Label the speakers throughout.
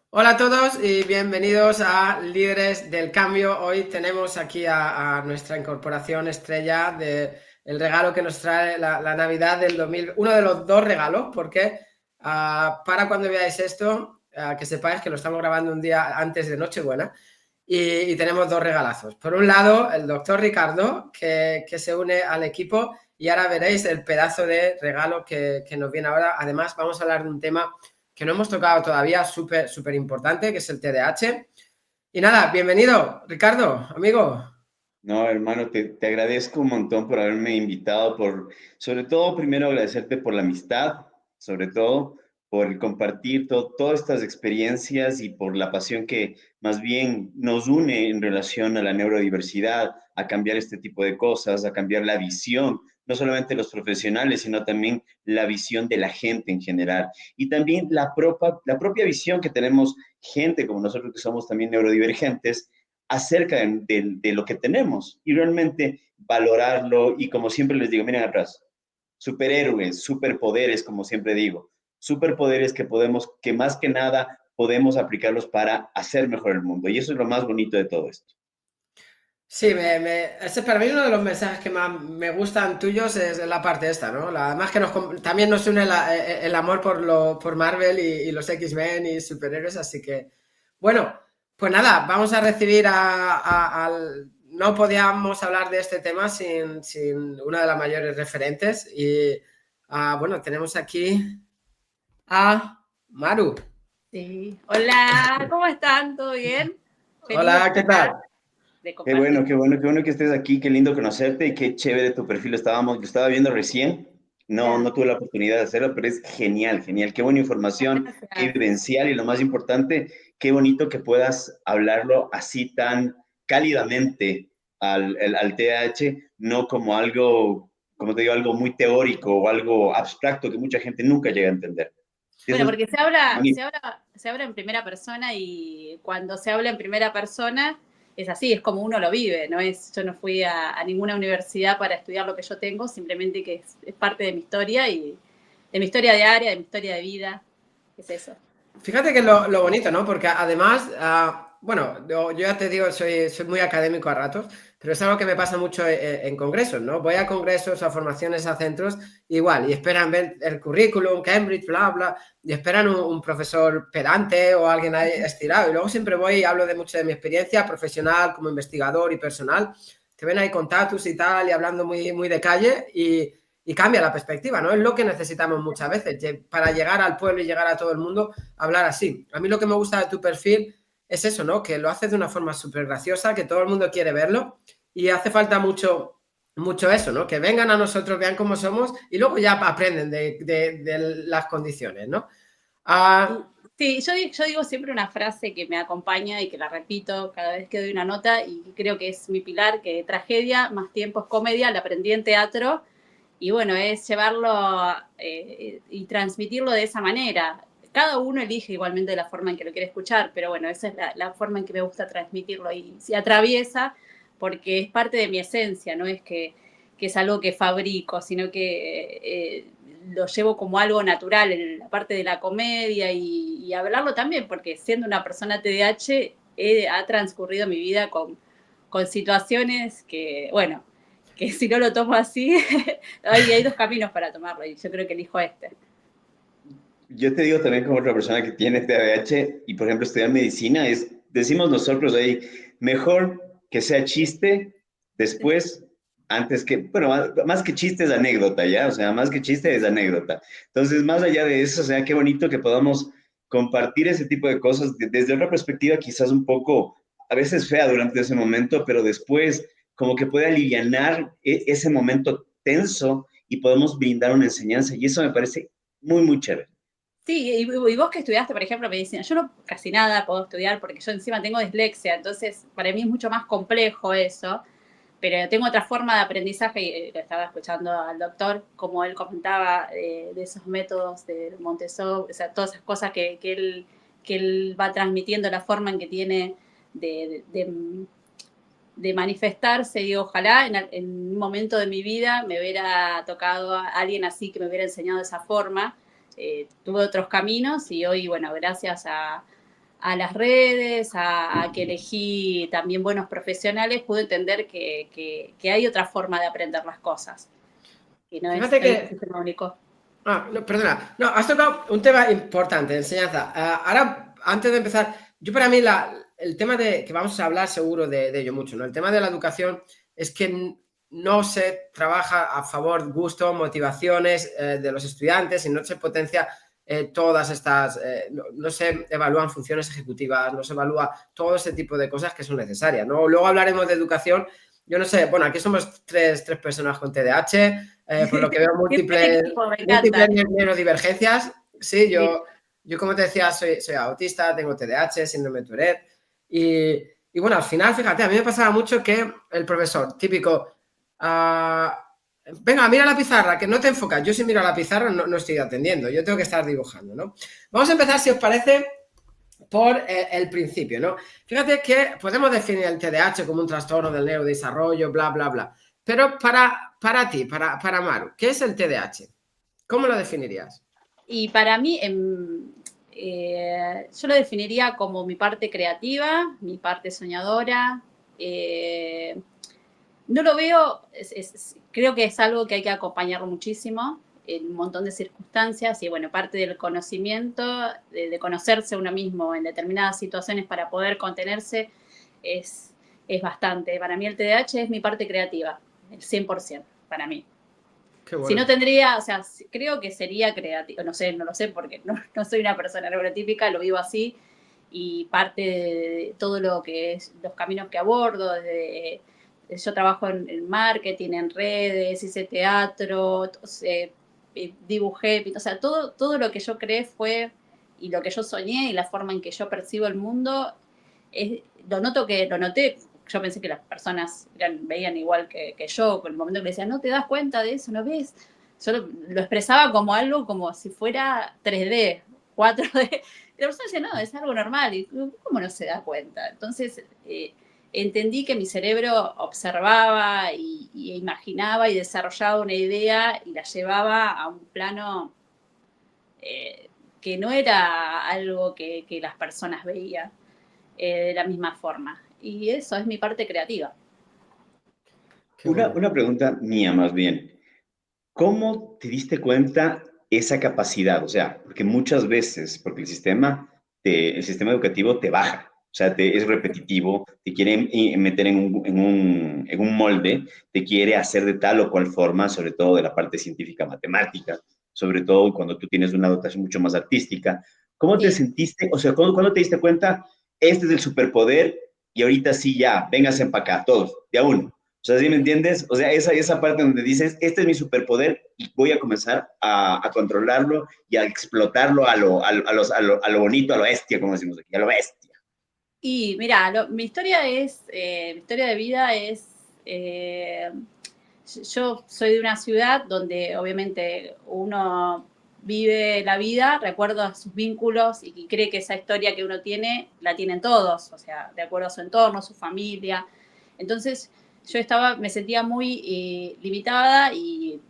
Speaker 1: Hola a todos y bienvenidos a Líderes del Cambio. Hoy tenemos aquí a nuestra incorporación estrella de el regalo que nos trae la Navidad del 2000, uno de los dos regalos, porque para cuando veáis esto, que sepáis que lo estamos grabando un día antes de Nochebuena y tenemos dos regalazos. Por un lado, el doctor Ricardo, que se une al equipo y ahora veréis el pedazo de regalo que nos viene ahora. Además, vamos a hablar de un tema que no hemos tocado todavía, súper importante, que es el TDAH. Y nada, bienvenido, Ricardo, amigo.
Speaker 2: No, hermano, te agradezco un montón por haberme invitado, sobre todo, primero agradecerte por la amistad, sobre todo por el compartir todas estas experiencias y por la pasión que más bien nos une en relación a la neurodiversidad, a cambiar este tipo de cosas, a cambiar la visión, no solamente de los profesionales, sino también la visión de la gente en general. Y también la propia visión que tenemos gente como nosotros que somos también neurodivergentes acerca de lo que tenemos y realmente valorarlo y como siempre les digo, miren atrás, superhéroes, superpoderes, como siempre digo, superpoderes que más que nada podemos aplicarlos para hacer mejor el mundo y eso es lo más bonito de todo esto.
Speaker 1: Sí, ese para mí uno de los mensajes que más me gustan tuyos es la parte esta, ¿no? Además que también nos une el amor por Marvel y los X-Men y superhéroes, así que, bueno, pues nada, vamos a recibir al... No podíamos hablar de este tema sin una de las mayores referentes y, bueno, tenemos aquí a Maru.
Speaker 3: Sí. Hola, ¿cómo están? ¿Todo bien? Feliz de
Speaker 1: Hola,
Speaker 3: estar
Speaker 1: ¿qué
Speaker 3: acá,
Speaker 1: tal?
Speaker 3: de
Speaker 2: Qué bueno,
Speaker 3: compartir.
Speaker 2: qué bueno, qué bueno que estés aquí, qué lindo conocerte y qué chévere tu perfil. Yo estaba viendo recién, no
Speaker 3: Gracias.
Speaker 2: tuve la oportunidad de hacerlo, pero es genial, genial, qué buena información, qué
Speaker 3: Gracias.
Speaker 2: vivencial y lo más importante, qué bonito que puedas hablarlo así tan cálidamente al TDAH, no como algo, como te digo, algo muy teórico o algo abstracto que mucha gente nunca llega a entender. Eso
Speaker 3: Bueno,
Speaker 2: es
Speaker 3: porque se habla, se
Speaker 2: magnífico.
Speaker 3: habla, se habla en primera persona y cuando se habla en primera persona es así, es como uno lo vive, no es, yo no fui a ninguna universidad para estudiar lo que yo tengo, simplemente que es parte de mi historia y de mi historia diaria, de mi historia de vida, es eso.
Speaker 1: Fíjate que lo bonito, ¿no? Porque además, bueno, yo ya te digo, soy muy académico a ratos, pero es algo que me pasa mucho en congresos, ¿no? Voy a congresos, a formaciones, a centros, igual, y esperan ver el currículum, Cambridge, bla, bla, y esperan un profesor pedante o alguien ahí estirado. Y luego siempre voy y hablo de mucho de mi experiencia profesional como investigador y personal. Te ven ahí con tatus y tal, y hablando muy de calle, y cambia la perspectiva, ¿no? Es lo que necesitamos muchas veces, para llegar al pueblo y llegar a todo el mundo, hablar así. A mí lo que me gusta de tu perfil es eso, ¿no? Que lo haces de una forma súper graciosa, que todo el mundo quiere verlo y hace falta mucho eso, ¿no? Que vengan a nosotros, vean cómo somos y luego ya aprenden de las condiciones, ¿no?
Speaker 3: Y,
Speaker 1: Ah,
Speaker 3: sí, yo digo siempre una frase que me acompaña y que la repito cada vez que doy una nota y creo que es mi pilar, que tragedia más tiempo es comedia, la aprendí en teatro y bueno, es llevarlo y transmitirlo de esa manera. Cada uno elige igualmente la forma en que lo quiere escuchar, pero bueno, esa es la forma en que me gusta transmitirlo y se atraviesa porque es parte de mi esencia, no es que es algo que fabrico, sino que lo llevo como algo natural en la parte de la comedia y hablarlo también, porque siendo una persona TDAH ha transcurrido mi vida con situaciones que, bueno, que si no lo tomo así, hay dos caminos para tomarlo y yo creo que elijo este.
Speaker 2: Yo te digo también como otra persona que tiene TDAH y, por ejemplo, estudiar medicina decimos nosotros ahí, mejor que sea chiste después, antes que, bueno, más que chiste es anécdota, ¿ya? O sea, más que chiste es anécdota. Entonces, más allá de eso, o sea, qué bonito que podamos compartir ese tipo de cosas desde otra perspectiva, quizás un poco, a veces fea durante ese momento, pero después como que puede alivianar ese momento tenso y podemos brindar una enseñanza y eso me parece muy, muy chévere.
Speaker 3: Sí, y vos que estudiaste, por ejemplo, medicina, yo no casi nada puedo estudiar porque yo encima tengo dislexia, entonces para mí es mucho más complejo eso, pero tengo otra forma de aprendizaje y lo estaba escuchando al doctor, como él comentaba de esos métodos de Montessori, o sea, todas esas cosas que él va transmitiendo, la forma en que tiene de manifestarse y ojalá en un momento de mi vida me hubiera tocado a alguien así que me hubiera enseñado de esa forma. Tuve otros caminos y hoy, bueno, gracias a las redes, a que elegí también buenos profesionales, pude entender que hay otra forma de aprender las cosas, que no
Speaker 1: Fíjate
Speaker 3: hay un
Speaker 1: que
Speaker 3: sistema único.
Speaker 1: No, perdona. No, has tocado un tema importante, enseñanza. Ahora, antes de empezar, yo para mí el tema de que vamos a hablar seguro de ello mucho, ¿no? El tema de la educación es que no se trabaja a favor, gusto, motivaciones de los estudiantes y no se potencia todas estas, no se evalúan funciones ejecutivas, no se evalúa todo ese tipo de cosas que son necesarias, ¿no? Luego hablaremos de educación. Yo no sé, bueno, aquí somos tres personas con TDAH, por lo que veo
Speaker 3: Qué buen equipo, me
Speaker 1: múltiples
Speaker 3: encanta.
Speaker 1: neurodivergencias. Sí,
Speaker 3: Sí.
Speaker 1: yo como te decía, soy autista, tengo TDAH, síndrome de Tourette. Y bueno, al final, fíjate, a mí me pasaba mucho que el profesor, típico, venga, mira la pizarra, que no te enfocas. Yo si miro a la pizarra no estoy atendiendo, yo tengo que estar dibujando, ¿no? Vamos a empezar, si os parece, por el principio, ¿no? Fíjate que podemos definir el TDAH como un trastorno del neurodesarrollo, bla, bla, bla. Pero para ti, para Maru, ¿qué es el TDAH? ¿Cómo lo definirías?
Speaker 3: Y para mí, yo lo definiría como mi parte creativa, mi parte soñadora. No lo veo, creo que es algo que hay que acompañarlo muchísimo en un montón de circunstancias y bueno, parte del conocimiento, de conocerse uno mismo en determinadas situaciones para poder contenerse es bastante. Para mí el TDAH es mi parte creativa, el 100% para mí.
Speaker 1: Qué
Speaker 3: Si no
Speaker 1: bueno.
Speaker 3: tendría, o sea, creo que sería creativo, no sé, no lo sé porque no soy una persona neurotípica, lo vivo así y parte de todo lo que es los caminos que abordo, desde, yo trabajo en marketing, en redes, hice teatro, dibujé, o sea, todo lo que yo creé fue, y lo que yo soñé y la forma en que yo percibo el mundo, lo noté, yo pensé que las personas veían igual que yo, con el momento que le decían, no te das cuenta de eso, ¿no ves? Yo lo expresaba como algo como si fuera 3D, 4D. Y la persona decía, no, es algo normal. Y ¿cómo no se da cuenta? Entonces, entendí que mi cerebro observaba y imaginaba y desarrollaba una idea y la llevaba a un plano que no era algo que las personas veían de la misma forma. Y eso es mi parte creativa.
Speaker 1: Qué bueno.
Speaker 2: Una pregunta mía más bien. ¿Cómo te diste cuenta esa capacidad? O sea, porque muchas veces, porque el sistema educativo te baja, o sea, es repetitivo, te quiere meter en un molde, te quiere hacer de tal o cual forma, sobre todo de la parte científica matemática, sobre todo cuando tú tienes una dotación mucho más artística. ¿Cómo te
Speaker 3: Sí.
Speaker 2: sentiste? O sea, ¿cuándo te diste cuenta? Este es el superpoder y ahorita sí ya, véngase para acá, todos, de a uno. O sea, ¿sí me entiendes? O sea, esa parte donde dices, este es mi superpoder y voy a comenzar a controlarlo y a explotarlo a lo bonito, a lo bestia, como decimos aquí, a lo bestia.
Speaker 3: Y mira, mi historia mi historia de vida es, yo soy de una ciudad donde obviamente uno vive la vida, recuerda sus vínculos y cree que esa historia que uno tiene, la tienen todos, o sea, de acuerdo a su entorno, su familia. Entonces, me sentía muy limitada y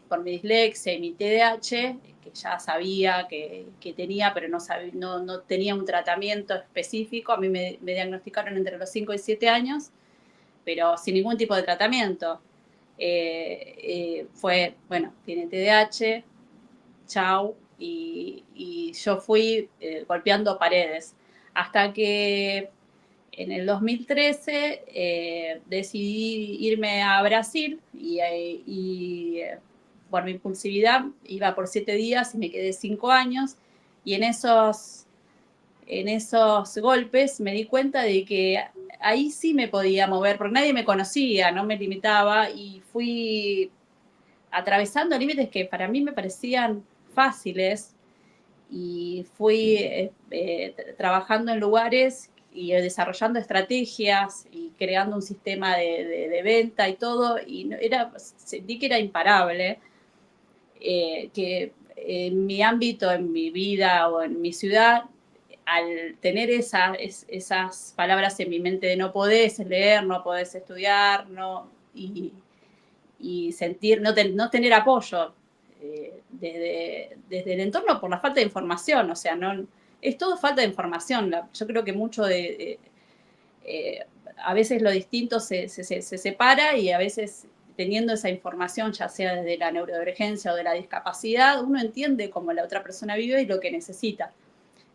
Speaker 3: por mi dislexia y mi TDAH, que ya sabía que tenía, pero no tenía un tratamiento específico. A mí me diagnosticaron entre los 5 y 7 años, pero sin ningún tipo de tratamiento. Fue, bueno, tiene TDAH, chau, y yo fui golpeando paredes. Hasta que en el 2013 decidí irme a Brasil por mi impulsividad iba por 7 días y me quedé 5 años y en esos golpes me di cuenta de que ahí sí me podía mover porque nadie me conocía, no me limitaba y fui atravesando límites que para mí me parecían fáciles y fui trabajando en lugares y desarrollando estrategias y creando un sistema de venta y todo, y sentí que era imparable, que en mi ámbito, en mi vida o en mi ciudad, al tener esas palabras en mi mente de no podés leer, no podés estudiar, y sentir, no tener apoyo desde el entorno por la falta de información, o sea, es todo falta de información. Yo creo que mucho a veces lo distinto se separa y a veces teniendo esa información, ya sea desde la neurodivergencia o de la discapacidad, uno entiende cómo la otra persona vive y lo que necesita.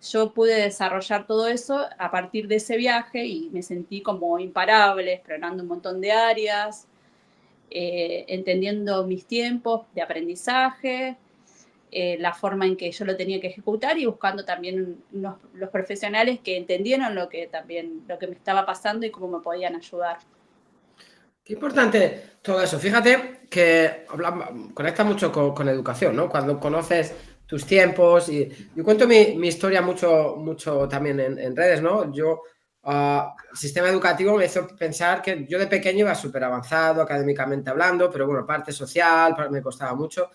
Speaker 3: Yo pude desarrollar todo eso a partir de ese viaje y me sentí como imparable, explorando un montón de áreas, entendiendo mis tiempos de aprendizaje, la forma en que yo lo tenía que ejecutar y buscando también los profesionales que entendieron lo que me estaba pasando y cómo me podían ayudar.
Speaker 1: Qué importante todo eso. Fíjate que conecta mucho con educación, ¿no? Cuando conoces tus tiempos y yo cuento mi historia mucho también en redes, ¿no? El sistema educativo me hizo pensar que yo de pequeño iba súper avanzado académicamente hablando, pero bueno, parte social me costaba mucho.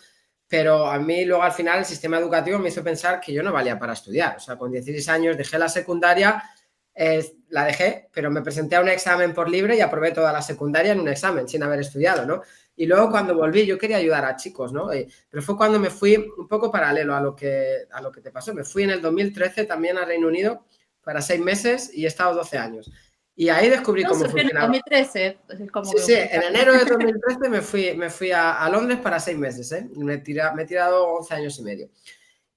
Speaker 1: Pero a mí luego al final el sistema educativo me hizo pensar que yo no valía para estudiar. O sea, con 16 años dejé la secundaria, la dejé, pero me presenté a un examen por libre y aprobé toda la secundaria en un examen sin haber estudiado, ¿no? Y luego cuando volví yo quería ayudar a chicos, ¿no? Pero fue cuando me fui un poco paralelo a lo que te pasó. Me fui en el 2013 también a Reino Unido para 6 meses y he estado 12 años. Y ahí descubrí cómo
Speaker 3: En el
Speaker 1: funcionaba.
Speaker 3: 2013, es como
Speaker 1: Sí, en enero de 2013 me fui a Londres para 6 meses, ¿eh? Me he tirado 11 años y medio.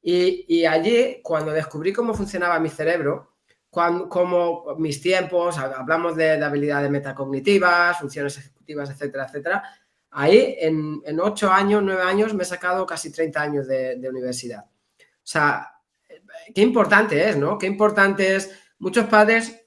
Speaker 1: Y allí, cuando descubrí cómo funcionaba mi cerebro, cómo mis tiempos, hablamos de habilidades metacognitivas, funciones ejecutivas, etcétera, etcétera, ahí en 8 años, 9 años me he sacado casi 30 años de universidad. O sea, qué importante es, ¿no? Qué importante es. Muchos padres,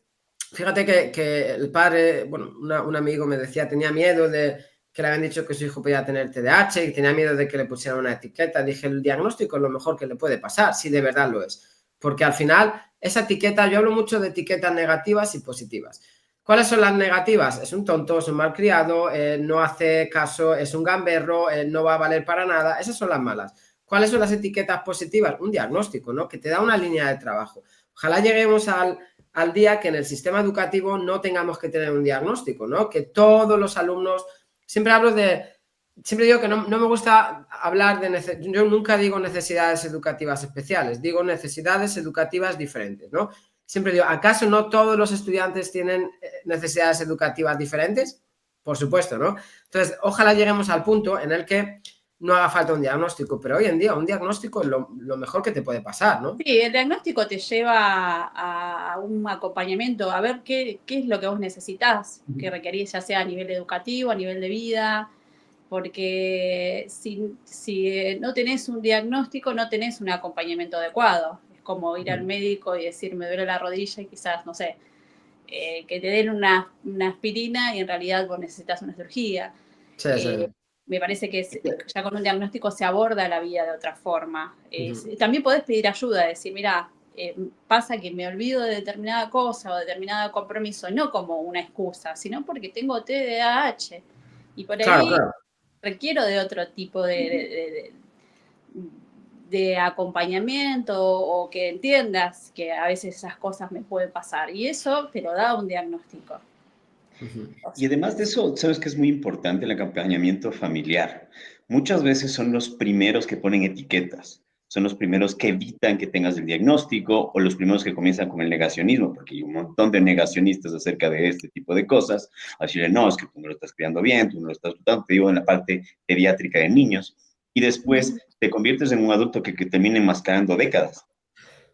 Speaker 1: fíjate que el padre, bueno, un amigo me decía, tenía miedo de que le habían dicho que su hijo podía tener TDAH y tenía miedo de que le pusieran una etiqueta. Dije, el diagnóstico es lo mejor que le puede pasar, si de verdad lo es. Porque al final, esa etiqueta, yo hablo mucho de etiquetas negativas y positivas. ¿Cuáles son las negativas? Es un tonto, es un malcriado, no hace caso, es un gamberro, no va a valer para nada. Esas son las malas. ¿Cuáles son las etiquetas positivas? Un diagnóstico, ¿no? Que te da una línea de trabajo. Ojalá lleguemos al día que en el sistema educativo no tengamos que tener un diagnóstico, ¿no? Que todos los alumnos, siempre digo que no me gusta hablar yo nunca digo necesidades educativas especiales, digo necesidades educativas diferentes, ¿no? Siempre digo, ¿acaso no todos los estudiantes tienen necesidades educativas diferentes? Por supuesto, ¿no? Entonces, ojalá lleguemos al punto en el que no haga falta un diagnóstico, pero hoy en día un diagnóstico es lo mejor que te puede pasar, ¿no?
Speaker 3: Sí, el diagnóstico te lleva a un acompañamiento, a ver qué es lo que vos necesitás, que requerís, ya sea a nivel educativo, a nivel de vida, porque si no tenés un diagnóstico, no tenés un acompañamiento adecuado. Es como ir al médico y decir, me duele la rodilla y quizás, no sé, que te den una aspirina y en realidad vos necesitas una cirugía.
Speaker 1: Sí, sí.
Speaker 3: Me parece que ya con un diagnóstico se aborda la vida de otra forma. También podés pedir ayuda, decir, mira, pasa que me olvido de determinada cosa o determinado compromiso, no como una excusa, sino porque tengo TDAH. Y por
Speaker 1: Claro,
Speaker 3: ahí
Speaker 1: claro.
Speaker 3: requiero de otro tipo de acompañamiento o que entiendas que a veces esas cosas me pueden pasar. Y eso te lo da un diagnóstico.
Speaker 2: Y además de eso, sabes que es muy importante el acompañamiento familiar. Muchas veces son los primeros que ponen etiquetas, son los primeros que evitan que tengas el diagnóstico o los primeros que comienzan con el negacionismo, porque hay un montón de negacionistas acerca de este tipo de cosas. Así de, no, es que tú no lo estás criando bien, tú no lo estás tratando, te digo, en la parte pediátrica de niños. Y después te conviertes en un adulto que termina enmascarando décadas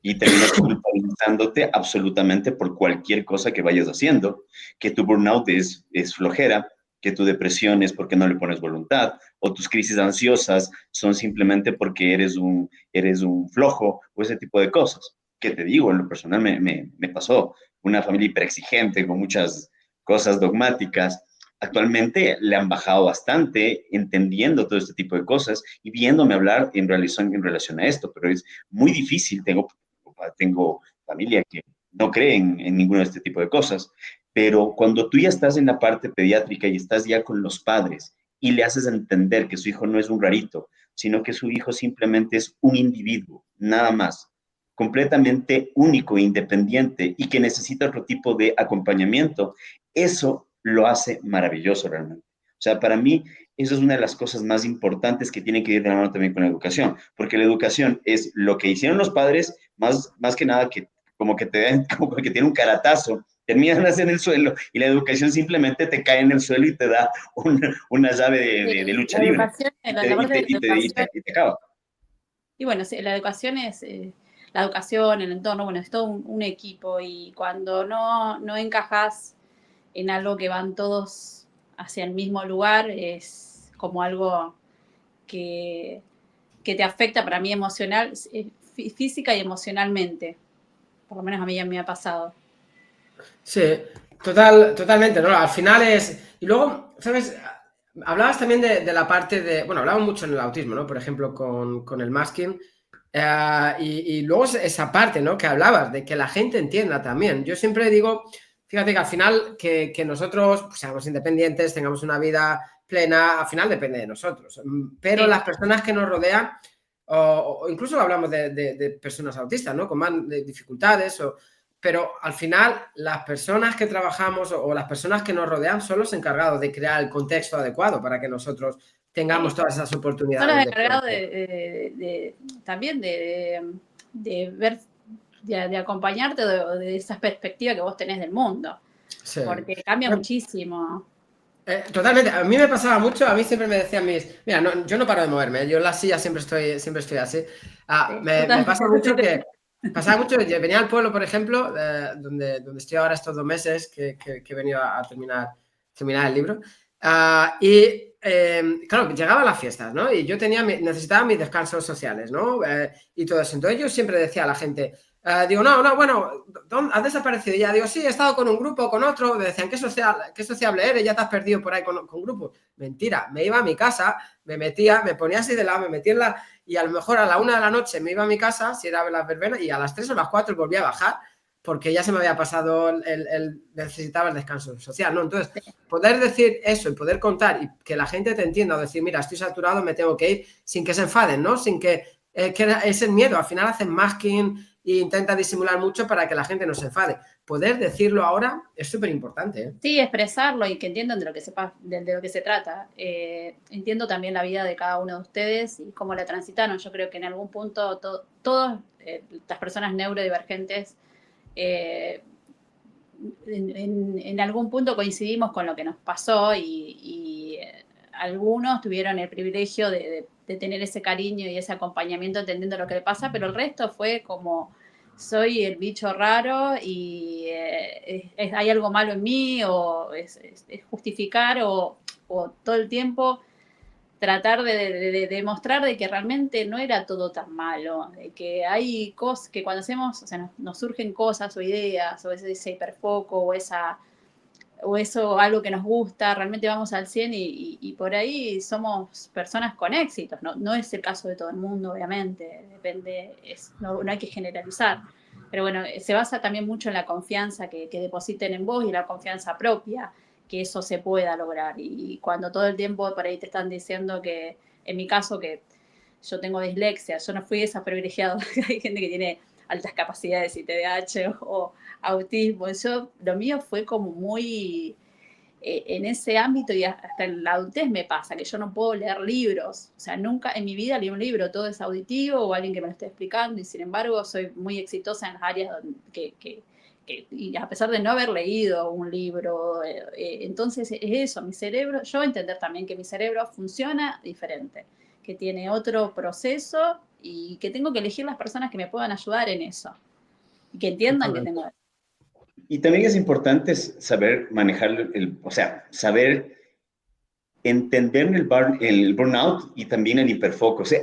Speaker 2: y terminas culpabilizándote absolutamente por cualquier cosa que vayas haciendo, que tu burnout es flojera, que tu depresión es porque no le pones voluntad, o tus crisis ansiosas son simplemente porque eres un flojo, o ese tipo de cosas. Que te digo, en lo personal me pasó una familia hiperexigente con muchas cosas dogmáticas. Actualmente le han bajado bastante, entendiendo todo este tipo de cosas y viéndome hablar en relación a esto, pero es muy difícil. Tengo familia que no creen en ninguno de este tipo de cosas, pero cuando tú ya estás en la parte pediátrica y estás ya con los padres y le haces entender que su hijo no es un rarito, sino que su hijo simplemente es un individuo, nada más, completamente único e independiente y que necesita otro tipo de acompañamiento, eso lo hace maravilloso realmente. O sea, para mí Eso es una de las cosas más importantes que tiene que ir de la mano también con la educación, porque la educación es lo que hicieron los padres, más que nada que como que te dan, como que tiene un caratazo, terminas en el suelo y la educación simplemente te cae en el suelo y te da una llave de lucha
Speaker 3: La
Speaker 2: libre
Speaker 3: educación, la parte de la educación,
Speaker 2: y te acaba.
Speaker 3: y bueno, sí, la educación es, la educación, el entorno, bueno, es todo un equipo y cuando no encajas en algo que van todos hacia el mismo lugar, es como algo que, que te afecta para mí emocional, física y emocionalmente. Por lo menos a mí ya me ha pasado.
Speaker 1: Sí, totalmente, ¿no? Al final es... Y luego, ¿sabes? Hablabas también de la parte de... Bueno, hablamos mucho en el autismo, ¿no? Por ejemplo, con el masking. Y luego esa parte, ¿no? Que hablabas, de que la gente entienda también. Yo siempre digo, fíjate que al final que nosotros pues, seamos independientes, tengamos una vida plena, al final depende de nosotros. Pero
Speaker 3: Sí.
Speaker 1: las personas que nos rodean, o incluso hablamos de personas autistas, ¿no? Con más dificultades, pero al final las personas que trabajamos o las personas que nos rodean son los encargados de crear el contexto adecuado para que nosotros tengamos todas esas
Speaker 3: Son
Speaker 1: oportunidades
Speaker 3: los
Speaker 1: de
Speaker 3: encargados
Speaker 1: florecer.
Speaker 3: también de ver, de acompañarte de esa perspectiva que vos tenés del mundo,
Speaker 1: Sí.
Speaker 3: porque cambia muchísimo.
Speaker 1: Totalmente, a mí me pasaba mucho, a mí siempre me decían mira, yo no paro de moverme, yo en la silla siempre estoy así.
Speaker 3: Sí,
Speaker 1: Me pasa mucho
Speaker 3: totalmente.
Speaker 1: que, pasaba mucho, yo venía al pueblo, por ejemplo, donde estoy ahora estos 2 meses que he venido a terminar el libro, claro, llegaba a las fiestas, ¿no? Y yo necesitaba mis descansos sociales, ¿no? Y todo eso, entonces yo siempre decía a la gente, digo, no, bueno, ¿has desaparecido? Y ya digo, sí, he estado con un grupo, con otro. Me decían, qué sociable eres, ya te has perdido por ahí con grupos. Mentira, me iba a mi casa, me metía, me ponía así de lado, me metía en la... Y a lo mejor a la 1 de la noche me iba a mi casa, si era las verbenas, y a las 3 o las 4 volvía a bajar, porque ya se me había pasado necesitaba el descanso social, ¿no? Entonces, poder decir eso y poder contar y que la gente te entienda o decir, mira, estoy saturado, me tengo que ir, sin que se enfaden, ¿no? Sin que es el miedo, al final hacen masking e intenta disimular mucho para que la gente no se enfade. Poder decirlo ahora es súper importante, ¿eh?
Speaker 3: Sí, expresarlo y que entiendan de lo que de lo que se trata. Entiendo también la vida de cada uno de ustedes y cómo la transitaron. Yo creo que en algún punto todas las personas neurodivergentes eh, en algún punto coincidimos con lo que nos pasó y algunos tuvieron el privilegio de tener ese cariño y ese acompañamiento entendiendo lo que le pasa, pero el resto fue como soy el bicho raro y hay algo malo en mí o es justificar o todo el tiempo tratar de demostrar de que realmente no era todo tan malo, de que hay cosas que cuando hacemos, o sea, nos surgen cosas o ideas, o ese hiperfoco, o eso, algo que nos gusta, realmente vamos al 100 y por ahí somos personas con éxitos, no es el caso de todo el mundo, obviamente, depende, no hay que generalizar. Pero bueno, se basa también mucho en la confianza que depositen en vos y la confianza propia que eso se pueda lograr. Y cuando todo el tiempo por ahí te están diciendo que, en mi caso, que yo tengo dislexia, yo no fui esa privilegiada, hay gente que tiene altas capacidades y TDAH o autismo, lo mío fue como muy en ese ámbito y hasta en la adultez me pasa, que yo no puedo leer libros, o sea, nunca en mi vida leí un libro, todo es auditivo o alguien que me lo esté explicando y sin embargo soy muy exitosa en las áreas y a pesar de no haber leído un libro, entonces es eso, mi cerebro, yo entender también que mi cerebro funciona diferente, que tiene otro proceso y que tengo que elegir las personas que me puedan ayudar en eso y que entiendan que tengo.
Speaker 2: Y también es importante saber manejar o sea, saber entender el burnout y también el hiperfoco. O sea,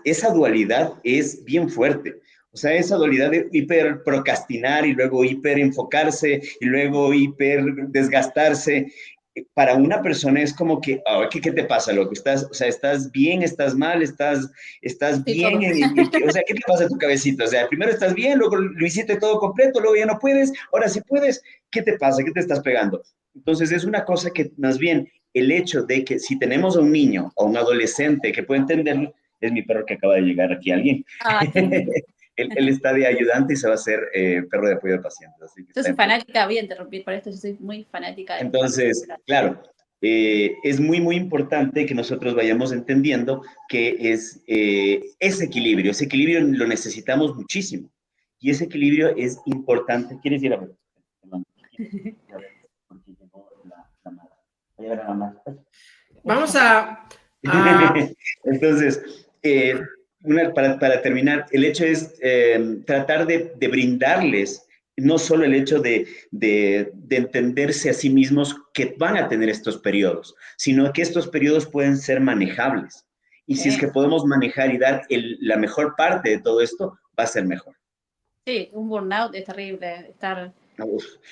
Speaker 2: esa dualidad es bien fuerte. O sea, esa dualidad de hiper procrastinar y luego hiper enfocarse y luego hiper desgastarse. Para una persona es como que, oh, ¿qué te pasa, loco? O sea, ¿estás bien? ¿Estás mal? ¿Estás
Speaker 3: Sí,
Speaker 2: bien?
Speaker 3: todo.
Speaker 2: O sea, ¿qué te pasa en tu cabecita? O sea, primero estás bien, luego lo hiciste todo completo, luego ya no puedes, ahora sí puedes. ¿Qué te pasa? ¿Qué te estás pegando? Entonces, es una cosa que más bien el hecho de que si tenemos a un niño o un adolescente que puede entenderlo, es mi perro que acaba de llegar aquí alguien.
Speaker 3: Ah,
Speaker 2: Él está de ayudante y se va a hacer perro de apoyo de pacientes. Así que
Speaker 3: yo
Speaker 2: está
Speaker 3: soy
Speaker 2: en proceso.
Speaker 3: fanática, voy a interrumpir por esto, yo soy muy fanática de los perros.
Speaker 2: Entonces, claro, es muy, muy importante que nosotros vayamos entendiendo que es ese equilibrio lo necesitamos muchísimo. Y ese equilibrio es importante. ¿Quieres ir a ver? Porque llegó la mamá. Va a llegar la mamá.
Speaker 1: Vamos a
Speaker 2: Entonces, para terminar, el hecho es tratar de brindarles no solo el hecho de entenderse a sí mismos que van a tener estos periodos, sino que estos periodos pueden ser manejables. Y si es que podemos manejar y dar la mejor parte de todo esto, va a ser mejor.
Speaker 3: Sí, un burnout es terrible.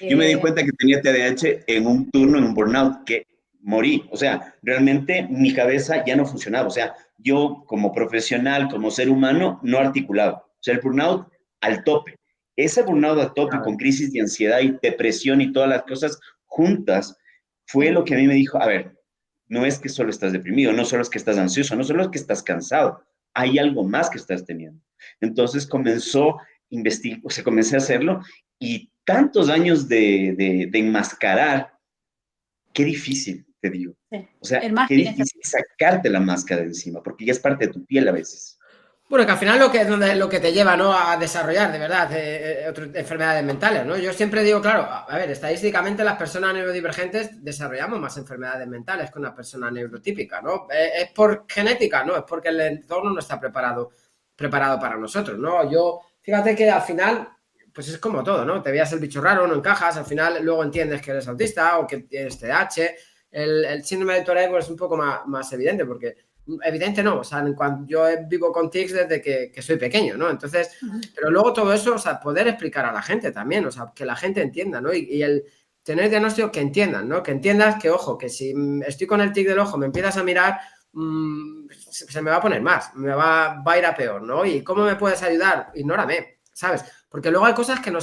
Speaker 2: Yo me di cuenta que tenía TDAH en un turno, en un burnout, que morí. O sea, realmente mi cabeza ya no funcionaba. O sea, yo como profesional, como ser humano, no articulaba. O sea, el burnout al tope. Ese burnout al tope con crisis de ansiedad y depresión y todas las cosas juntas fue lo que a mí me dijo, a ver, no es que solo estás deprimido, no solo es que estás ansioso, no solo es que estás cansado, hay algo más que estás teniendo. Entonces comencé a hacerlo y tantos años de enmascarar, qué difícil, te digo.
Speaker 3: Sí.
Speaker 2: O sea, qué difícil sacarte la máscara de encima, porque ya es parte de tu piel a veces.
Speaker 1: Bueno, que al final lo que te lleva, ¿no?, a desarrollar de verdad otras enfermedades mentales, ¿no? Yo siempre digo, claro, a ver, estadísticamente las personas neurodivergentes desarrollamos más enfermedades mentales que una persona neurotípica, ¿no? Es por genética, ¿no? Es porque el entorno no está preparado para nosotros, ¿no? Fíjate que al final, pues es como todo, ¿no? Te veas el bicho raro, no encajas, al final luego entiendes que eres autista o que tienes TDAH. El síndrome de Tourette es un poco más evidente porque... Evidente no, o sea, yo vivo con tics desde que soy pequeño, ¿no? Entonces, pero luego todo eso, o sea, poder explicar a la gente también, o sea, que la gente entienda, ¿no? Y el tener diagnóstico que entiendan, ¿no? Que entiendas que, ojo, que si estoy con el tic del ojo, me empiezas a mirar, se me va a poner más, va a ir a peor, ¿no? ¿Y cómo me puedes ayudar? Ignórame, ¿sabes? Porque luego hay cosas que no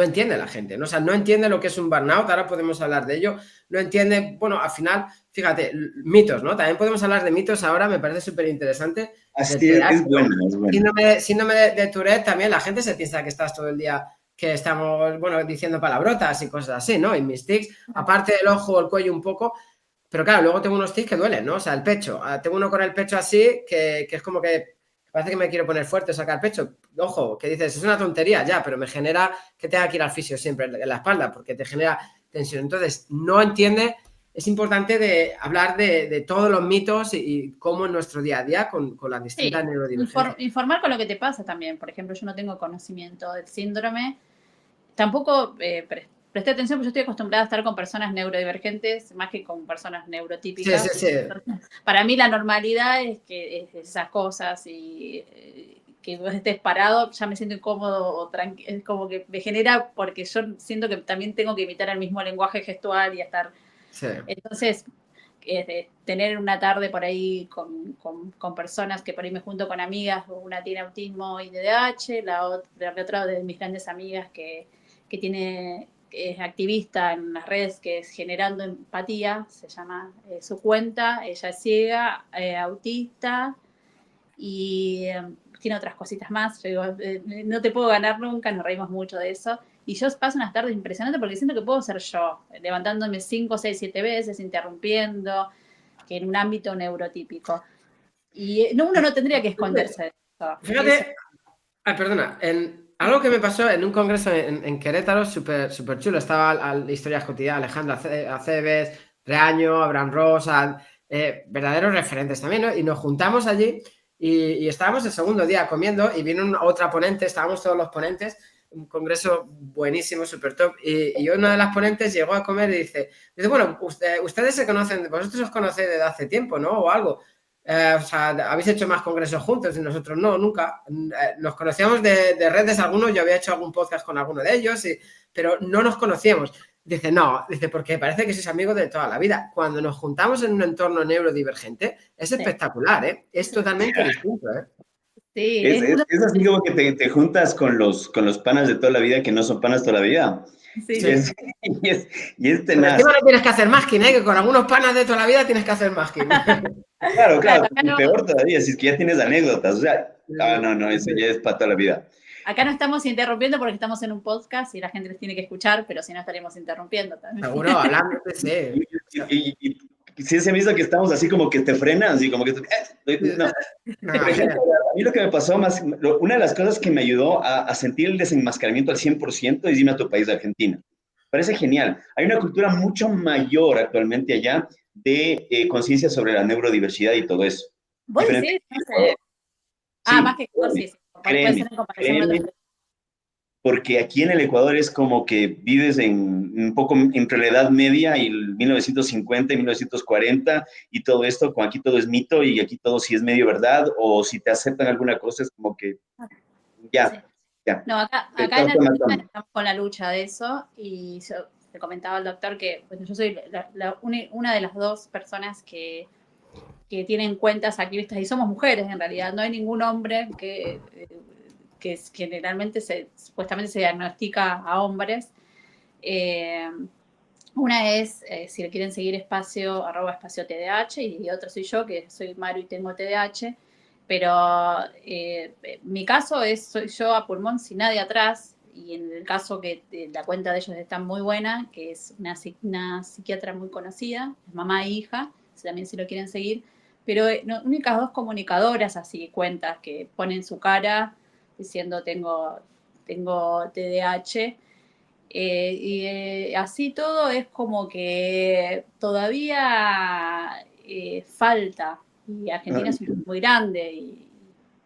Speaker 1: entiende la gente, ¿no? O sea, no entiende lo que es un burnout, ahora podemos hablar de ello, no entiende, bueno, al final, fíjate, mitos, ¿no? También podemos hablar de mitos ahora, me parece súper interesante.
Speaker 2: Así es bueno, es bueno.
Speaker 1: Síndrome de Tourette también, la gente se piensa que estás todo el día, que estamos, bueno, diciendo palabrotas y cosas así, ¿no? Y mis tics, aparte del ojo, el cuello un poco, pero claro, luego tengo unos tics que duelen, ¿no? O sea, el pecho, tengo uno con el pecho así, que es como que parece que me quiero poner fuerte, sacar pecho. Ojo, que dices, es una tontería, ya, pero me genera que tenga que ir al fisio siempre en la espalda, porque te genera tensión. Entonces, no entiende, es importante hablar de todos los mitos y cómo en nuestro día a día con las distintas neurodivergencias.
Speaker 3: Informar con lo que te pasa también. Por ejemplo, yo no tengo conocimiento del síndrome. Tampoco presté atención, porque yo estoy acostumbrada a estar con personas neurodivergentes más que con personas neurotípicas.
Speaker 1: Sí.
Speaker 3: Para mí la normalidad es que esas cosas y que vos estés parado, ya me siento incómodo o tranquilo, es como que me genera, porque yo siento que también tengo que imitar el mismo lenguaje gestual y estar... Sí. Entonces, tener una tarde por ahí con personas que por ahí me junto con amigas, una tiene autismo y TDAH, la otra de mis grandes amigas que es activista en las redes, que es Generando Empatía, se llama su cuenta, ella es ciega, autista y tiene otras cositas más. Yo digo, no te puedo ganar nunca, nos reímos mucho de eso. Y yo paso unas tardes impresionantes porque siento que puedo ser yo, levantándome 5, 6, 7 veces, interrumpiendo, que en un ámbito neurotípico. Y uno no tendría que esconderse de eso.
Speaker 1: Fíjate, perdona, algo que me pasó en un congreso en Querétaro, súper chulo, estaba la Historias Cotidianas, Alejandro Aceves, Reaño, Abraham Rosa, verdaderos referentes también, ¿no? Y nos juntamos allí y estábamos el segundo día comiendo y vino otra ponente, estábamos todos los ponentes, un congreso buenísimo, súper top, y una de las ponentes llegó a comer y dice, bueno, ustedes se conocen, vosotros os conocéis desde hace tiempo, ¿no? O algo. O sea, habéis hecho más congresos juntos y nosotros no, nunca. Nos conocíamos de redes algunos, yo había hecho algún podcast con alguno de ellos, pero no nos conocíamos. Dice, no, porque parece que sois amigos de toda la vida. Cuando nos juntamos en un entorno neurodivergente, es espectacular, ¿eh? Es totalmente distinto, ¿eh?
Speaker 3: Sí,
Speaker 2: es así como que te juntas con los panas de toda la vida que no son panas toda la vida. Sí. Y es tenaz.
Speaker 1: Pero encima no tienes que hacer masking, ¿eh? Que con algunos panas de toda la vida tienes que hacer masking.
Speaker 2: Claro, y peor todavía, si es que ya tienes anécdotas. O sea, no, eso ya es para toda la vida.
Speaker 3: Acá no estamos interrumpiendo porque estamos en un podcast y la gente les tiene que escuchar, pero si no estaríamos interrumpiendo también.
Speaker 1: Seguro, hablando, sí.
Speaker 2: Y si se me hizo que estamos así como que te frenas y como que... no. Por ejemplo, a mí lo que me pasó más, una de las cosas que me ayudó a sentir el desenmascaramiento al 100% es irme a tu país, Argentina. Parece genial. Hay una cultura mucho mayor actualmente allá de conciencia sobre la neurodiversidad y todo eso.
Speaker 3: ¿Vos
Speaker 2: Diferente
Speaker 3: decís?
Speaker 2: que
Speaker 3: No
Speaker 2: Ecuador.
Speaker 3: sé. Ah, más que Ecuador, sí. Puede
Speaker 2: Créeme,
Speaker 3: ser en comparación con otros.
Speaker 2: porque aquí en el Ecuador es como que vives un poco entre la Edad Media y el 1950 y 1940 y todo esto, como aquí todo es mito y aquí todo sí es medio verdad, o si te aceptan alguna cosa es como que ya,
Speaker 3: Sí.
Speaker 2: ya.
Speaker 3: No, acá
Speaker 2: Te
Speaker 3: en
Speaker 2: estás
Speaker 3: Argentina
Speaker 2: matando.
Speaker 3: estamos con la lucha de eso y yo te comentaba al doctor que bueno, yo soy una de las dos personas que tienen cuentas activistas y somos mujeres en realidad, no hay ningún hombre que generalmente supuestamente se diagnostica a hombres. Una es, si le quieren seguir espacio, @espacio TDAH, y otra soy yo, que soy Maru y tengo TDAH, pero mi caso soy yo a pulmón sin nadie atrás, y en el caso que la cuenta de ellos está muy buena, que es una psiquiatra muy conocida, es mamá e hija, también si lo quieren seguir, pero únicas dos comunicadoras así, cuentas que ponen su cara diciendo tengo TDAH. Así todo es como que todavía falta, y Argentina es muy grande y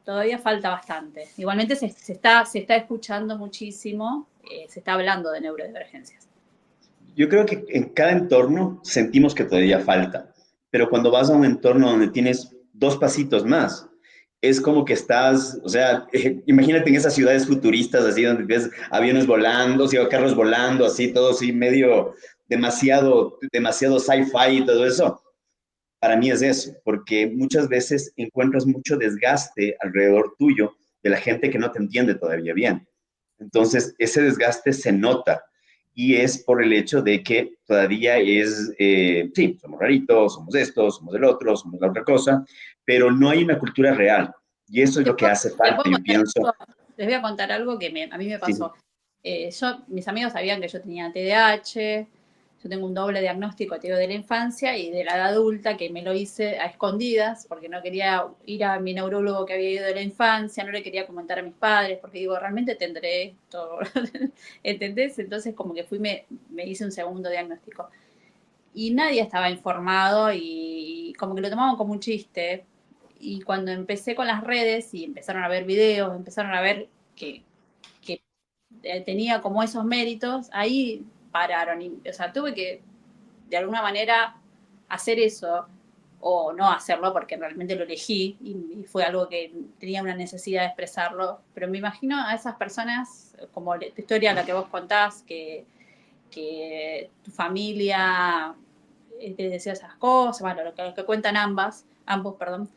Speaker 3: todavía falta bastante. Igualmente se está escuchando muchísimo, se está hablando de neurodivergencias.
Speaker 2: Yo creo que en cada entorno sentimos que todavía falta, pero cuando vas a un entorno donde tienes dos pasitos más, es como que estás, o sea, imagínate en esas ciudades futuristas, así donde ves aviones volando, o carros volando, así, todo así, medio demasiado sci-fi y todo eso. Para mí es eso, porque muchas veces encuentras mucho desgaste alrededor tuyo de la gente que no te entiende todavía bien. Entonces, ese desgaste se nota y es por el hecho de que todavía sí, somos raritos, somos esto, somos el otro, somos la otra cosa, pero no hay una cultura real. Y eso es lo que hace falta, yo pienso.
Speaker 3: Les voy a contar algo que a mí me pasó.
Speaker 2: Sí.
Speaker 3: Mis amigos sabían que yo tenía TDAH, yo tengo un doble diagnóstico de la infancia y de la edad adulta, que me lo hice a escondidas porque no quería ir a mi neurólogo que había ido de la infancia, no le quería comentar a mis padres porque digo, realmente tendré esto, ¿entendés? Entonces como que me hice un segundo diagnóstico. Y nadie estaba informado y como que lo tomaban como un chiste. Y cuando empecé con las redes y empezaron a ver videos, empezaron a ver que tenía como esos méritos, ahí pararon. O sea, tuve que, de alguna manera, hacer eso o no hacerlo porque realmente lo elegí y fue algo que tenía una necesidad de expresarlo. Pero me imagino a esas personas, como tu historia, la que vos contás, que tu familia te decía esas cosas, bueno, lo que cuentan ambos, perdón,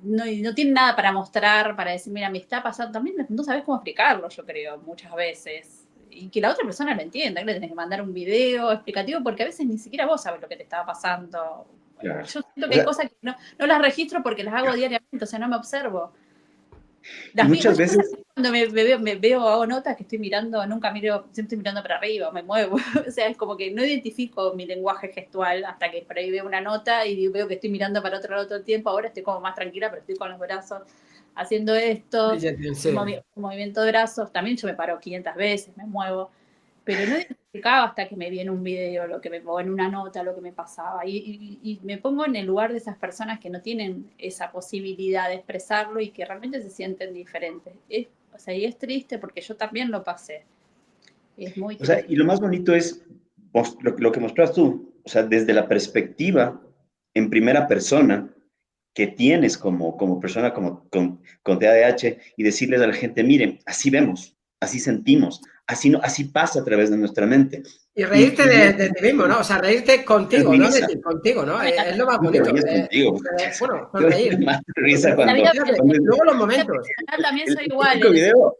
Speaker 3: no tienen nada para mostrar, para decir, mira, me está pasando, también no sabes cómo explicarlo, yo creo, muchas veces. Y que la otra persona lo entienda, que le tenés que mandar un video explicativo, porque a veces ni siquiera vos sabes lo que te estaba pasando.
Speaker 2: Claro.
Speaker 3: Yo siento que hay cosas que no las registro porque las hago diariamente, o sea, no me observo.
Speaker 2: Y muchas veces...
Speaker 3: Cuando me veo, hago notas que estoy mirando, nunca miro, siempre estoy mirando para arriba, me muevo. O sea, es como que no identifico mi lenguaje gestual hasta que por ahí veo una nota y veo que estoy mirando para otro lado todo el tiempo. Ahora estoy como más tranquila, pero estoy con los brazos haciendo esto, movimiento de brazos. También yo me paro 500 veces, me muevo. Pero no identificaba hasta que me vi en un video o en una nota lo que me pasaba. Y me pongo en el lugar de esas personas que no tienen esa posibilidad de expresarlo y que realmente se sienten diferentes. O sea, y es triste porque yo también lo pasé. Es muy triste.
Speaker 2: O sea, y lo más bonito es lo que mostras tú, o sea, desde la perspectiva en primera persona que tienes como persona con TDAH y decirles a la gente, miren, así vemos, así sentimos, así pasa a través de nuestra mente.
Speaker 1: Y reírte de ti mismo, ¿no? O sea, reírte contigo, no de ti, contigo, ¿no? Es lo más bonito.
Speaker 2: Contigo.
Speaker 1: Bueno, sonreír.
Speaker 2: Más risa cuando
Speaker 1: luego los momentos.
Speaker 3: También soy igual.
Speaker 2: El video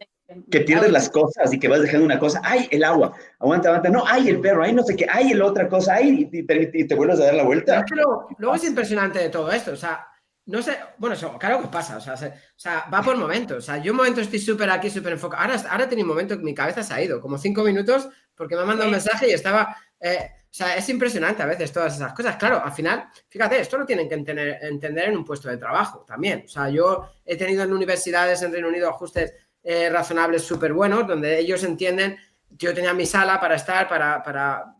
Speaker 2: que pierdes las cosas y que vas dejando una cosa, ¡ay, el agua! Aguanta, no, ¡ay, el perro! ¡Ay, no sé qué! ¡Ay, la otra cosa! ¡Ay! Y te vuelves a dar la vuelta.
Speaker 1: Es que luego es impresionante de todo esto, o sea, no sé, bueno, claro que pasa, o sea, va por momentos, o sea, yo un momento estoy súper aquí, súper enfocado, ahora he tenido un momento que mi cabeza se ha ido, como 5 minutos, porque me ha mandado un mensaje y estaba O sea, es impresionante a veces todas esas cosas. Claro, al final, fíjate, esto lo tienen que entender en un puesto de trabajo también. O sea, yo he tenido en universidades en Reino Unido ajustes razonables súper buenos, donde ellos entienden, yo tenía mi sala para estar, para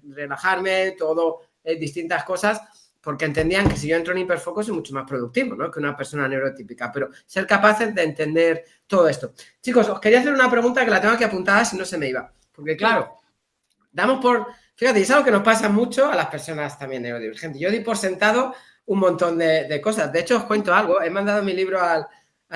Speaker 1: relajarme, todo, distintas cosas, porque entendían que si yo entro en hiperfoco soy mucho más productivo, ¿no?, que una persona neurotípica, pero ser capaces de entender todo esto. Chicos, os quería hacer una pregunta que la tengo aquí apuntada si no se me iba, porque claro, damos por... Fíjate, es algo que nos pasa mucho a las personas también neurodivergentes. Yo di por sentado un montón de cosas. De hecho, os cuento algo. He mandado mi libro al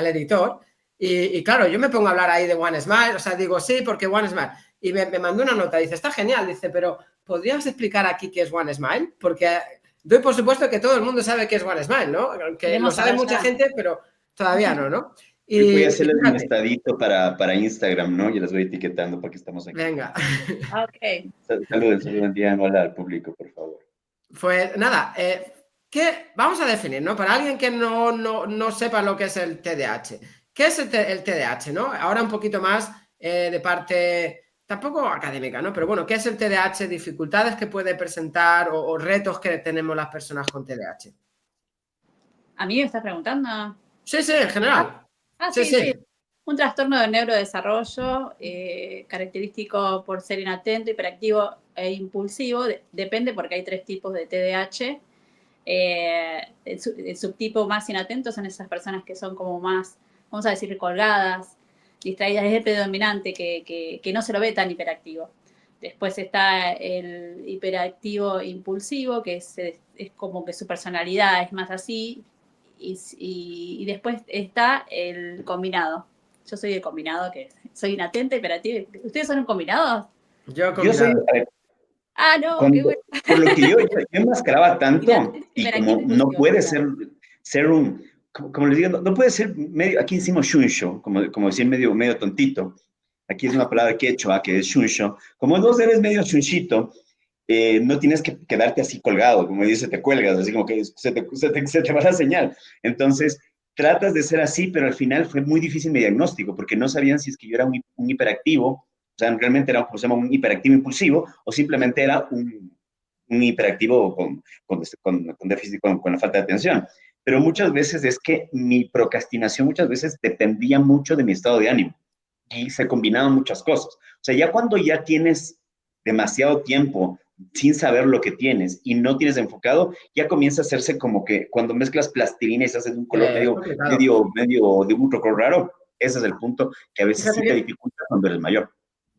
Speaker 1: editor y claro, yo me pongo a hablar ahí de One Smile. O sea, digo, sí, porque One Smile. Y me mandó una nota. Dice, está genial. Dice, pero ¿podrías explicar aquí qué es One Smile? Porque doy por supuesto que todo el mundo sabe qué es One Smile, ¿no? Que lo sabe mucha gente, pero todavía no, ¿no?
Speaker 2: Voy a hacerles un estadito para Instagram, ¿no? Y les voy etiquetando para que estamos aquí.
Speaker 1: Venga.
Speaker 3: Ok.
Speaker 2: Saluden, digan hola al público, por favor.
Speaker 1: Pues nada, ¿qué vamos a definir, ¿no? Para alguien que no sepa lo que es el TDAH. ¿Qué es el TDAH, no? Ahora un poquito más de parte, tampoco académica, ¿no? Pero bueno, ¿qué es el TDAH? Dificultades que puede presentar o retos que tenemos las personas con TDAH.
Speaker 3: ¿A mí me estás preguntando?
Speaker 1: Sí, en general.
Speaker 3: Sí. Un trastorno del neurodesarrollo característico por ser inatento, hiperactivo e impulsivo. Depende porque hay 3 tipos de TDAH. El subtipo más inatento son esas personas que son como más, vamos a decir, colgadas, distraídas. Es el predominante que no se lo ve tan hiperactivo. Después está el hiperactivo impulsivo, que es como que su personalidad es más así. Y después está el combinado. Yo soy el combinado, que soy inatenta, hiperactiva. ¿Ustedes son un combinado?
Speaker 1: Yo soy...
Speaker 3: No,
Speaker 2: cuando,
Speaker 3: qué bueno.
Speaker 2: Por lo que yo enmascaraba tanto, y como no puede ser un, como les digo, no puede ser medio, aquí decimos shunsho, como decir medio tontito. Aquí es una palabra quechua que es shunsho. Como no eres medio shunshito, no tienes que quedarte así colgado, como dice, te cuelgas, así como que se te va la señal. Entonces, tratas de ser así, pero al final fue muy difícil mi diagnóstico, porque no sabían si es que yo era un hiperactivo, o sea, realmente era, como se llama, un hiperactivo impulsivo, o simplemente era un hiperactivo con déficit, con la falta de atención. Pero muchas veces es que mi procrastinación muchas veces dependía mucho de mi estado de ánimo, y se combinaban muchas cosas. O sea, ya cuando ya tienes demasiado tiempo sin saber lo que tienes y no tienes enfocado, ya comienza a hacerse como que cuando mezclas plastilina y se hace de un color medio de un color raro, ese es el punto que a veces sí te dificulta cuando eres mayor.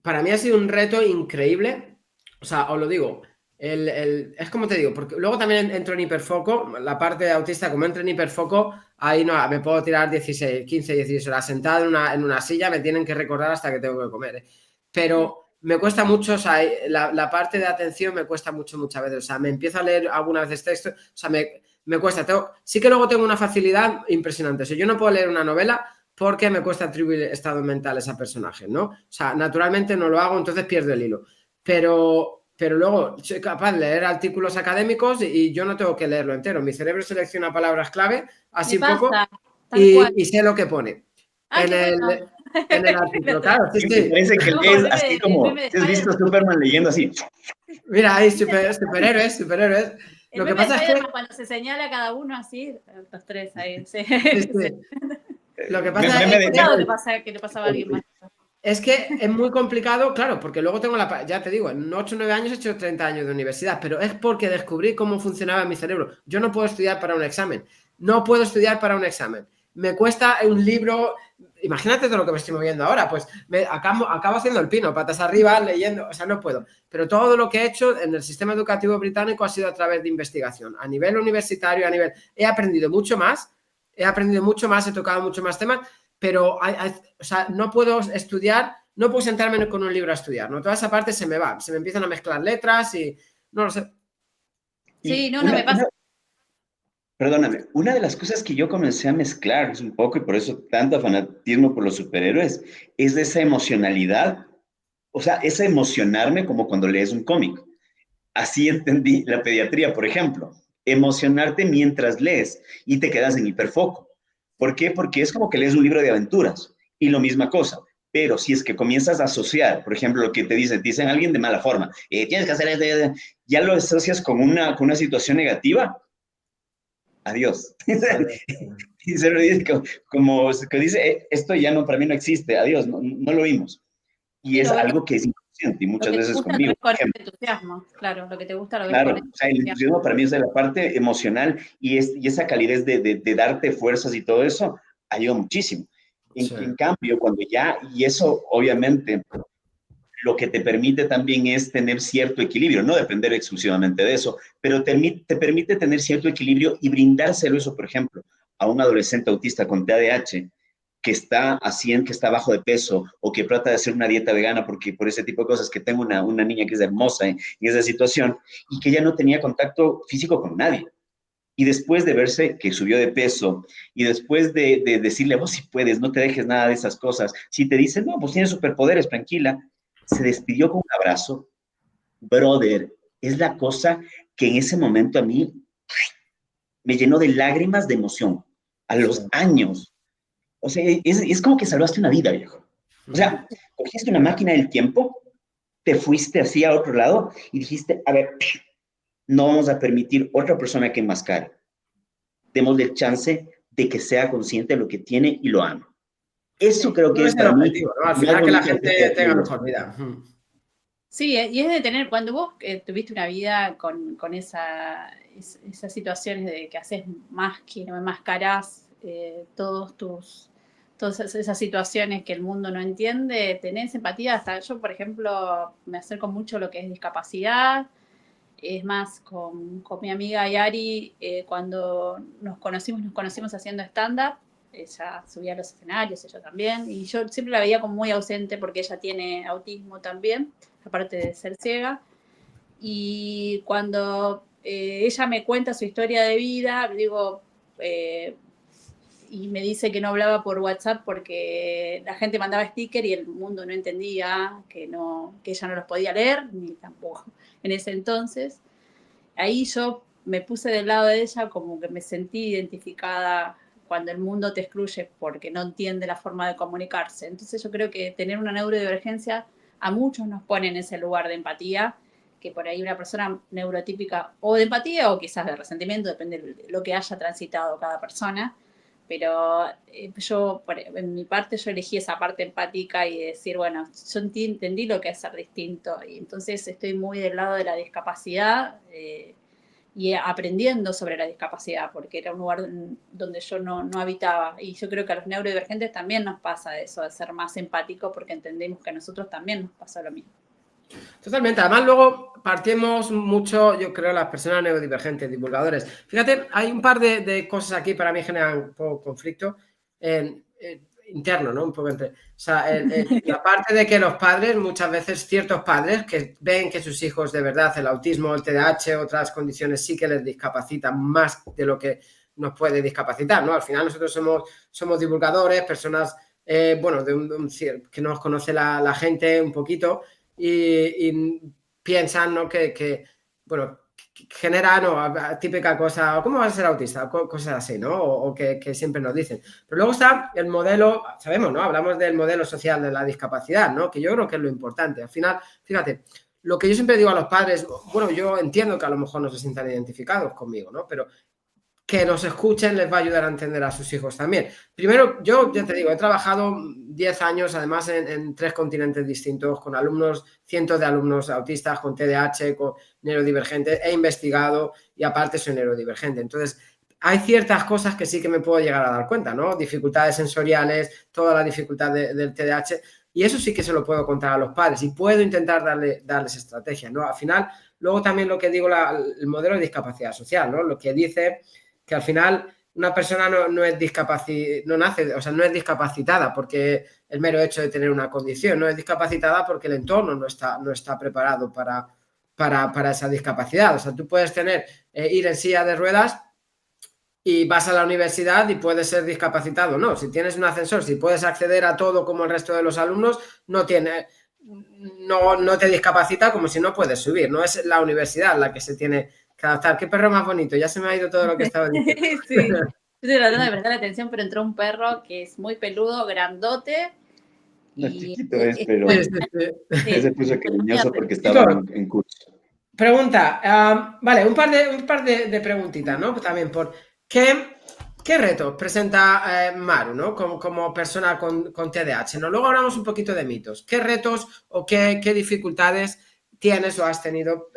Speaker 1: Para mí ha sido un reto increíble, o sea, os lo digo, es como te digo, porque luego también entro en hiperfoco, la parte de autista, como entro en hiperfoco, ahí no, me puedo tirar 15, 16 horas sentado en una silla, me tienen que recordar hasta que tengo que comer, pero me cuesta mucho, o sea, la parte de atención me cuesta mucho muchas veces, o sea, me empiezo a leer algunas veces texto, o sea, me cuesta, sí que luego tengo una facilidad impresionante, o sea, yo no puedo leer una novela porque me cuesta atribuir estados mentales a personajes, ¿no? O sea, naturalmente no lo hago, entonces pierdo el hilo, pero luego soy capaz de leer artículos académicos y yo no tengo que leerlo entero, mi cerebro selecciona palabras clave, así un poco, y sé lo que pone. En el artículo, claro, sí.
Speaker 2: Parece que lees así como, ¿has visto Superman leyendo así?
Speaker 1: Mira, hay superhéroes.
Speaker 3: Lo que pasa es que cuando se señala cada uno así, los 3 ahí, sí.
Speaker 1: Lo que pasa es
Speaker 3: que le pasaba a alguien más.
Speaker 1: Es que es muy complicado, claro, porque luego tengo ya te digo, en 8 o 9 años he hecho 30 años de universidad, pero es porque descubrí cómo funcionaba mi cerebro. Yo no puedo estudiar para un examen. Me cuesta un libro, imagínate todo lo que me estoy moviendo ahora, pues acabo haciendo el pino, patas arriba, leyendo, o sea, no puedo. Pero todo lo que he hecho en el sistema educativo británico ha sido a través de investigación. A nivel universitario, he aprendido mucho más, he tocado mucho más temas, pero o sea, no puedo estudiar, no puedo sentarme con un libro a estudiar, ¿no? Toda esa parte se me empiezan a mezclar letras y no lo sé.
Speaker 3: Sí, no me pasa.
Speaker 2: Perdóname, una de las cosas que yo comencé a mezclar un poco, y por eso tanto fanatismo por los superhéroes, es esa emocionalidad, o sea, esa emocionarme como cuando lees un cómic. Así entendí la pediatría, por ejemplo. Emocionarte mientras lees y te quedas en hiperfoco. ¿Por qué? Porque es como que lees un libro de aventuras y lo misma cosa. Pero si es que comienzas a asociar, por ejemplo, lo que te dicen a alguien de mala forma, tienes que hacer esto, ya lo asocias con una situación negativa, adiós. Y se lo dice como que dice, esto ya no, para mí no existe, adiós, no lo vimos. Y
Speaker 3: Sí,
Speaker 2: es
Speaker 3: lo ves,
Speaker 2: algo que es inconsciente y
Speaker 3: lo
Speaker 2: muchas
Speaker 3: que te
Speaker 2: veces
Speaker 3: gusta lo
Speaker 2: conmigo.
Speaker 3: ves con ese entusiasmo, claro, lo que te gusta lo ves con
Speaker 2: Claro,
Speaker 3: ese
Speaker 2: o sea, el
Speaker 3: entusiasmo.
Speaker 2: entusiasmo para mí es de la parte emocional y esa calidez de darte fuerzas y todo eso ayuda muchísimo.
Speaker 1: Sí.
Speaker 2: En cambio, cuando ya, y eso obviamente lo que te permite también es tener cierto equilibrio, no depender exclusivamente de eso, pero te permite tener cierto equilibrio y brindárselo eso, por ejemplo, a un adolescente autista con TDAH que está haciendo, que está bajo de peso o que trata de hacer una dieta vegana porque por ese tipo de cosas, que tengo una niña que es hermosa en esa situación y que ya no tenía contacto físico con nadie. Y después de verse que subió de peso y después de decirle, vos si puedes, no te dejes nada de esas cosas, si te dicen, no, pues tienes superpoderes, tranquila, se despidió con un abrazo, brother, es la cosa que en ese momento a mí me llenó de lágrimas de emoción. A
Speaker 1: Sí.
Speaker 2: los años, o sea, es como que salvaste una vida, viejo. O sea, cogiste una máquina del tiempo, te fuiste así a otro lado y dijiste, a ver, no vamos a permitir otra persona que enmascare. Démosle el chance de que sea consciente de lo que tiene y lo ama. Eso creo que
Speaker 1: No
Speaker 2: es
Speaker 1: es el
Speaker 2: para mí
Speaker 1: objetivo, ¿no? Al
Speaker 2: lo más
Speaker 1: final que la
Speaker 2: bonito
Speaker 1: gente
Speaker 2: acerca de
Speaker 1: tenga
Speaker 2: todo esto.
Speaker 1: mejor vida.
Speaker 3: Sí, y es de tener, cuando vos tuviste una vida con esas situaciones de que haces más que no enmascarás todas esas situaciones que el mundo no entiende, tenés empatía. Hasta yo, por ejemplo, me acerco mucho a lo que es discapacidad. Es más, con mi amiga Yari, cuando nos conocimos haciendo stand-up. Ella subía a los escenarios, ella también, y yo siempre la veía como muy ausente porque ella tiene autismo también, aparte de ser ciega. Y cuando ella me cuenta su historia de vida, digo, y me dice que no hablaba por WhatsApp porque la gente mandaba sticker y el mundo no entendía, que ella no los podía leer, ni tampoco en ese entonces. Ahí yo me puse del lado de ella, como que me sentí identificada cuando el mundo te excluye porque no entiende la forma de comunicarse. Entonces yo creo que tener una neurodivergencia a muchos nos pone en ese lugar de empatía, que por ahí una persona neurotípica o de empatía o quizás de resentimiento, depende de lo que haya transitado cada persona. Pero yo, en mi parte, yo elegí esa parte empática y decir, bueno, yo entendí lo que es ser distinto y entonces estoy muy del lado de la discapacidad y aprendiendo sobre la discapacidad, porque era un lugar donde yo no habitaba. Y yo creo que a los neurodivergentes también nos pasa eso, de ser más empáticos, porque entendemos que a nosotros también nos pasa lo mismo.
Speaker 1: Totalmente. Además, luego partimos mucho, yo creo, las personas neurodivergentes, divulgadores. Fíjate, hay un par de cosas aquí para mí generan un poco conflicto interno, ¿no? Un poco entre. O sea, la parte de que los padres, muchas veces ciertos padres que ven que sus hijos de verdad, el autismo, el TDAH, otras condiciones sí que les discapacitan más de lo que nos puede discapacitar, ¿no? Al final nosotros somos divulgadores, personas, bueno, que nos conoce la gente un poquito y piensan, ¿no? Bueno, genera, ¿no? Típica cosa, ¿cómo vas a ser autista? Cosas así, ¿no? O que siempre nos dicen. Pero luego está el modelo, sabemos, ¿no? Hablamos del modelo social de la discapacidad, ¿no? Que yo creo que es lo importante. Al final, fíjate, lo que yo siempre digo a los padres, bueno, yo entiendo que a lo mejor no se sientan identificados conmigo, ¿no? Pero que nos escuchen les va a ayudar a entender a sus hijos también. Primero, yo ya te digo, he trabajado 10 años además en 3 continentes distintos, con alumnos, cientos de alumnos autistas, con TDAH, con neurodivergentes, he investigado y aparte soy neurodivergente. Entonces, hay ciertas cosas que sí que me puedo llegar a dar cuenta, ¿no? Dificultades sensoriales, toda la dificultad del TDAH, y eso sí que se lo puedo contar a los padres y puedo intentar darles estrategias, ¿no? Al final, luego también lo que digo, el modelo de discapacidad social, ¿no? Lo que dice que al final una persona no es no nace, o sea, no es discapacitada porque el mero hecho de tener una condición, no es discapacitada porque el entorno no está preparado para esa discapacidad. O sea, tú puedes ir en silla de ruedas y vas a la universidad y puedes ser discapacitado. No, si tienes un ascensor, si puedes acceder a todo como el resto de los alumnos, no te discapacita como si no puedes subir. No es la universidad la que se tiene que adaptar. Qué perro más bonito, ya se me ha ido todo lo que estaba diciendo.
Speaker 3: Sí, yo estoy tratando de prestar atención, pero entró un perro que es muy peludo, grandote,
Speaker 2: No,
Speaker 3: Y
Speaker 2: chiquito es,
Speaker 1: Sí,
Speaker 2: pero
Speaker 1: sí, sí.
Speaker 2: ese se puso
Speaker 3: mira,
Speaker 2: cariñoso porque estaba
Speaker 1: Chicos,
Speaker 2: en curso.
Speaker 1: pregunta, vale, un par de preguntitas, ¿no? También por qué retos presenta Maru, ¿no? Como persona con TDAH, ¿no? Luego hablamos un poquito de mitos. ¿Qué retos o qué dificultades tienes o has tenido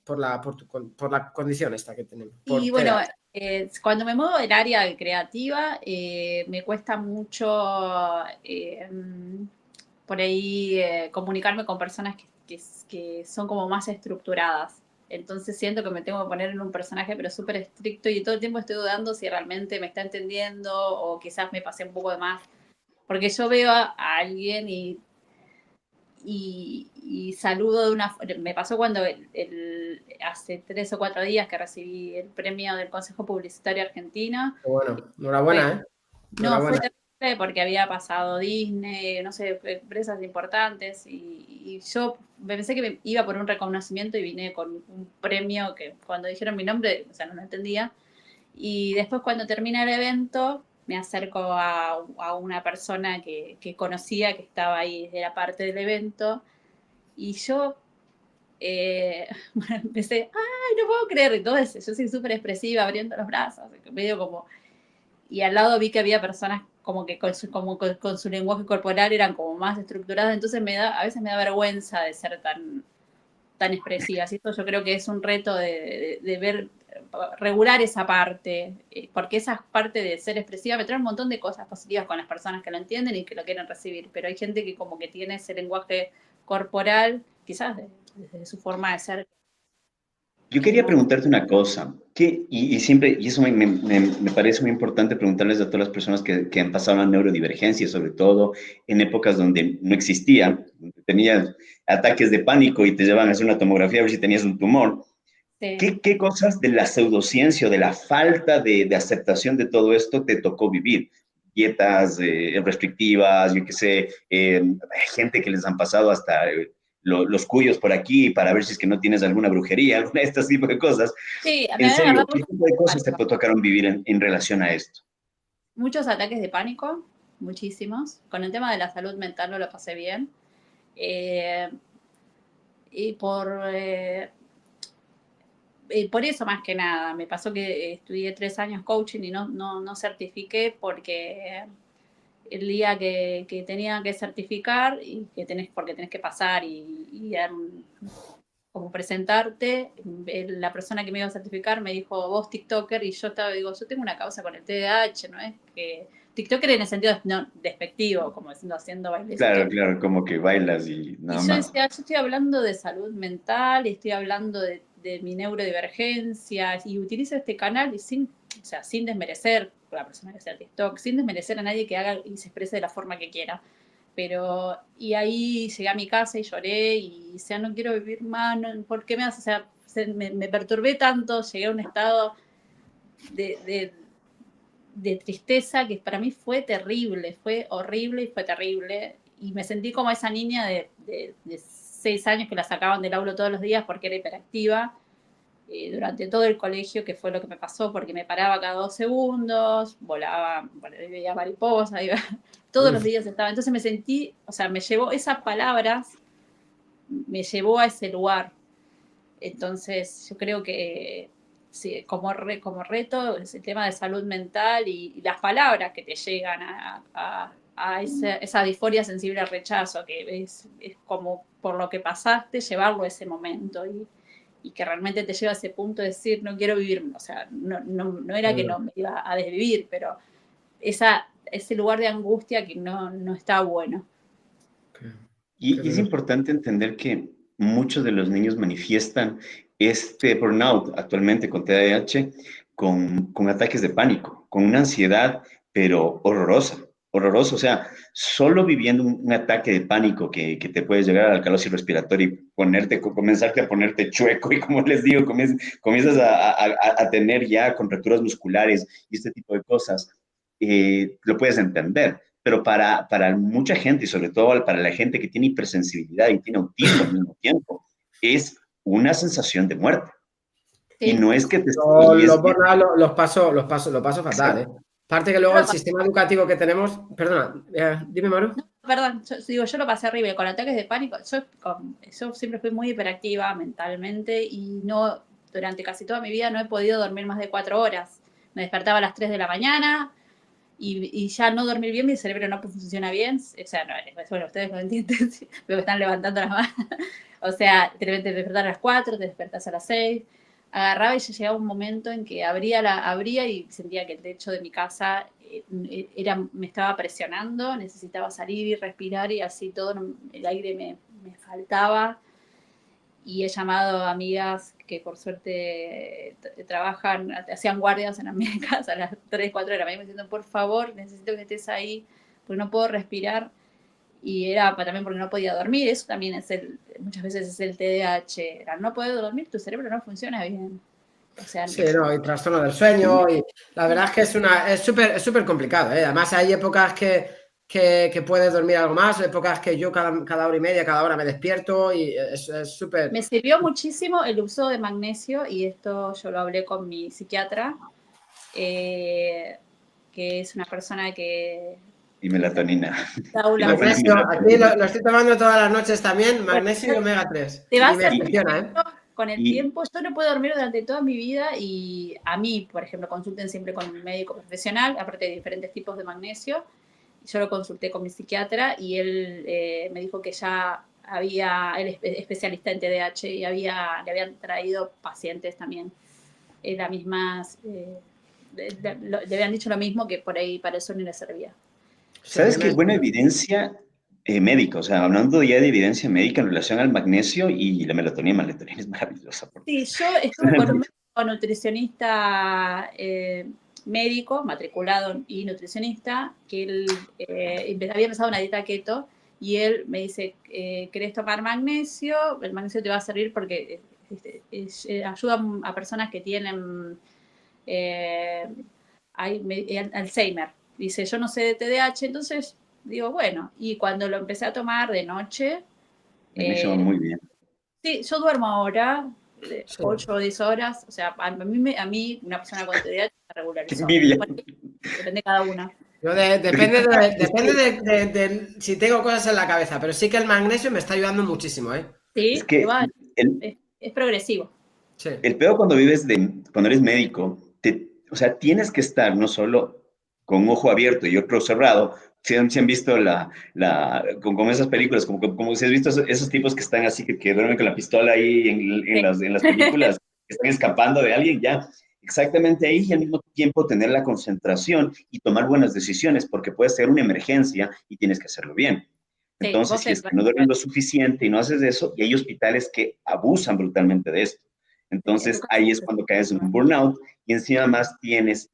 Speaker 1: por la condición esta que tenemos,
Speaker 3: y
Speaker 1: por
Speaker 3: bueno,
Speaker 1: TDAH?
Speaker 3: cuando me muevo del área creativa, me cuesta mucho por ahí comunicarme con personas que son como más estructuradas. Entonces siento que me tengo que poner en un personaje pero súper estricto y todo el tiempo estoy dudando si realmente me está entendiendo o quizás me pasé un poco de más. Porque yo veo a alguien y saludo de una... Me pasó cuando hace 3 o 4 días que recibí el premio del Consejo Publicitario Argentino.
Speaker 1: Bueno,
Speaker 3: Fue,
Speaker 1: enhorabuena, ¿eh?
Speaker 3: no, fue
Speaker 1: Enhorabuena.
Speaker 3: terrible porque había pasado Disney, no sé, empresas importantes y yo pensé que me iba por un reconocimiento y vine con un premio que cuando dijeron mi nombre, o sea, no lo entendía. Y después cuando termina el evento, me acerco a una persona que conocía, que estaba ahí, era parte del evento, y yo bueno, empecé, ay, no puedo creer, y todo eso, yo soy súper expresiva, abriendo los brazos, medio como, y al lado vi que había personas como que con su lenguaje corporal eran como más estructuradas, entonces a veces me da vergüenza de ser tan expresivas. Y esto yo creo que es un reto de ver, regular esa parte, porque esa parte de ser expresiva me trae un montón de cosas positivas con las personas que lo entienden y que lo quieren recibir, pero hay gente que como que tiene ese lenguaje corporal, quizás desde su forma de ser,
Speaker 2: Yo
Speaker 3: que
Speaker 2: quería
Speaker 3: no...
Speaker 2: preguntarte una cosa, y siempre, y eso me parece muy importante preguntarles a todas las personas que han pasado la neurodivergencia, sobre todo en épocas donde no existía, donde tenías ataques de pánico y te llevaban a hacer una tomografía a ver si tenías un tumor.
Speaker 3: Sí.
Speaker 2: ¿Qué cosas de la pseudociencia o de la falta de aceptación de todo esto te tocó vivir? Dietas restrictivas, yo qué sé, gente que les han pasado hasta los cuyos por aquí para ver si es que no tienes alguna brujería, alguna de estas tipos de cosas.
Speaker 3: Sí, me
Speaker 2: En
Speaker 3: han
Speaker 2: serio,
Speaker 3: agarrado
Speaker 2: ¿qué tipo de cosas te tocaron vivir en relación a esto?
Speaker 3: muchos ataques de pánico, muchísimos. Con el tema de la salud mental no lo pasé bien. Eh, y por eso más que nada, me pasó que estudié 3 años coaching y no certifiqué porque el día que tenía que certificar y porque tenés que pasar y como presentarte, la persona que me iba a certificar me dijo, vos TikToker, y yo yo tengo una causa con el TDAH, ¿no es? Que TikToker en el sentido no, despectivo, como haciendo
Speaker 2: Claro,
Speaker 3: bailecitos.
Speaker 2: claro, como que bailas y
Speaker 3: Y
Speaker 2: nada
Speaker 3: yo
Speaker 2: más.
Speaker 3: decía, yo estoy hablando de salud mental, y estoy hablando de mi neurodivergencia, y utilizo este canal y sin desmerecer a la persona que sea TikTok, sin desmerecer a nadie que haga y se exprese de la forma que quiera. Pero, y ahí llegué a mi casa y lloré, y o sea, no quiero vivir más, no, ¿por qué me hace? O sea, me perturbé tanto, llegué a un estado de, de, de tristeza que para mí fue terrible, fue horrible y fue terrible. Y me sentí como esa niña de 6 años que la sacaban del aula todos los días porque era hiperactiva durante todo el colegio, que fue lo que me pasó, porque me paraba cada 2 segundos, volaba, veía mariposa, todos los
Speaker 1: Uf,
Speaker 3: días estaba. Entonces me sentí, o sea, me llevó esas palabras, me llevó a ese lugar. Entonces, yo creo que sí, como reto es el tema de salud mental y las palabras que te llegan a esa disforia sensible al rechazo, que es como por lo que pasaste, llevarlo a ese momento y que realmente te lleva a ese punto de decir, no quiero vivir, o sea, no era que no me iba a desvivir, pero ese lugar de angustia que no está bueno.
Speaker 1: qué
Speaker 2: Y es
Speaker 1: dolor.
Speaker 2: importante entender que muchos de los niños manifiestan este burnout actualmente con TDAH, con ataques de pánico, con una ansiedad, pero horrorosa, horrorosa. O sea, solo viviendo un ataque de pánico que te puedes llegar al alcalosis respiratorio y comenzarte a ponerte chueco y como les digo, comienzas a tener ya contracturas musculares y este tipo de cosas, lo puedes entender, pero para mucha gente, y sobre todo para la gente que tiene hipersensibilidad y tiene autismo al mismo tiempo, es una sensación de muerte. Y
Speaker 3: Sí,
Speaker 2: no es que te...
Speaker 1: Los burnout lo paso fatal, ¿eh? Aparte que luego el sistema educativo que tenemos... Perdona, dime, Maru.
Speaker 3: No, perdón, yo lo pasé horrible con ataques de pánico. Yo siempre fui muy hiperactiva mentalmente y no, durante casi toda mi vida no he podido dormir más de 4 horas. Me despertaba a las 3 de la mañana y ya no dormir bien, mi cerebro no funciona bien. O sea, no, bueno, ustedes lo entienden, me están levantando las manos. O sea, te despertar a las 4, te despertas a las 6. Agarraba y ya llegaba un momento en que abría y sentía que el techo de mi casa me estaba presionando, necesitaba salir y respirar y así todo el aire me faltaba. Y he llamado a amigas que por suerte trabajan, hacían guardias en mi casa a las 3, 4 de la mañana diciendo, por favor, necesito que estés ahí porque no puedo respirar. Y era también porque no podía dormir. Eso también muchas veces es el TDAH. Al no poder dormir, tu cerebro no funciona bien. O sea,
Speaker 1: sí, no, y trastorno del sueño. Y la verdad es que es súper complicado. Además, hay épocas que puedes dormir algo más, épocas que yo cada hora y media, cada hora me despierto y es súper...
Speaker 3: Me sirvió muchísimo el uso de magnesio y esto yo lo hablé con mi psiquiatra, que es una persona que...
Speaker 2: Y melatonina.
Speaker 1: Magnesio, aquí lo estoy tomando todas las noches también, magnesio y omega 3.
Speaker 3: Te va a
Speaker 1: y me
Speaker 3: hacer
Speaker 1: funciona, ¿eh?
Speaker 3: Con el tiempo. Yo no puedo dormir durante toda mi vida y a mí, por ejemplo, consulten siempre con un médico profesional, aparte de diferentes tipos de magnesio. Yo lo consulté con mi psiquiatra y él me dijo que ya él es especialista en TDAH y le habían traído pacientes también las mismas, le habían dicho lo mismo, que por ahí para eso no le servía.
Speaker 2: ¿Sabes qué buena evidencia médica? O sea, hablando ya de evidencia médica en relación al magnesio y la melatonina es maravillosa.
Speaker 3: Sí, yo estuve con un médico nutricionista médico, matriculado y nutricionista, que él había empezado una dieta keto y él me dice, ¿querés tomar magnesio? El magnesio te va a servir porque ayuda a personas que tienen Alzheimer. Dice, yo no sé de TDAH, entonces digo, bueno, y cuando lo empecé a tomar de noche...
Speaker 2: Magnesio va muy bien.
Speaker 3: Sí, yo duermo ahora 8 o 10 horas, o sea, a mí una persona con TDAH me regularizó. Depende de cada una.
Speaker 1: Depende de si tengo cosas en la cabeza, pero sí que el magnesio me está ayudando muchísimo, ¿eh?
Speaker 3: Sí, es que es progresivo.
Speaker 2: Sí. El peor cuando cuando eres médico, o sea, tienes que estar no solo con un ojo abierto y otro cerrado. Si han visto con esas películas, como si has visto esos tipos que están así, que duermen con la pistola ahí en las películas, que están escapando de alguien, ya. Exactamente ahí y al mismo tiempo tener la concentración y tomar buenas decisiones, porque puede ser una emergencia y tienes que hacerlo bien. Entonces, si es que no duermes lo suficiente y no haces eso, y hay hospitales que abusan brutalmente de esto. Entonces, ahí es cuando caes en un burnout y encima más tienes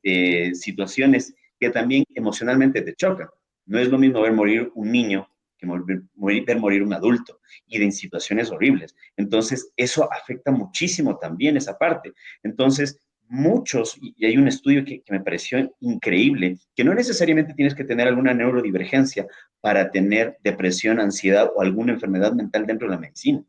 Speaker 2: situaciones que también emocionalmente te chocan. No es lo mismo ver morir un niño que ver morir un adulto y en situaciones horribles. Entonces, eso afecta muchísimo también esa parte. Entonces, muchos, y hay un estudio que me pareció increíble, que no necesariamente tienes que tener alguna neurodivergencia para tener depresión, ansiedad o alguna enfermedad mental dentro de la medicina.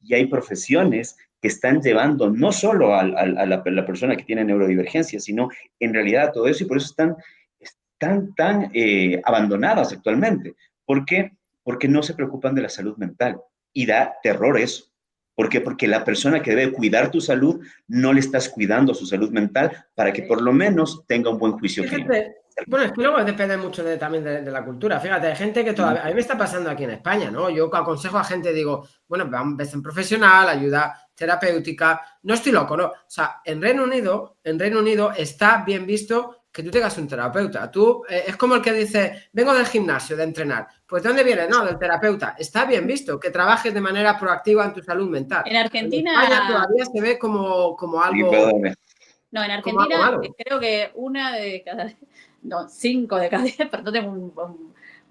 Speaker 2: Y hay profesiones que están llevando no solo a la persona que tiene neurodivergencia, sino en realidad a todo eso, y por eso están tan abandonadas actualmente. ¿Por qué? Porque no se preocupan de la salud mental. Y da terror eso. ¿Por qué? Porque la persona que debe cuidar tu salud no le estás cuidando su salud mental para que por lo menos tenga un buen juicio clínico.
Speaker 1: Bueno, es que luego depende mucho también de la cultura. Fíjate, hay gente que todavía... A mí me está pasando aquí en España, ¿no? Yo aconsejo a gente, digo, bueno, ves en profesional, ayuda terapéutica. No estoy loco, ¿no? O sea, en Reino Unido está bien visto que tú tengas un terapeuta. Tú, es como el que dice, vengo del gimnasio, de entrenar. Pues ¿de dónde viene? No, del terapeuta. Está bien visto que trabajes de manera proactiva en tu salud mental.
Speaker 3: En Argentina...
Speaker 1: En España todavía se ve como algo...
Speaker 3: No, en Argentina creo que 5 de cada 10, perdón, tengo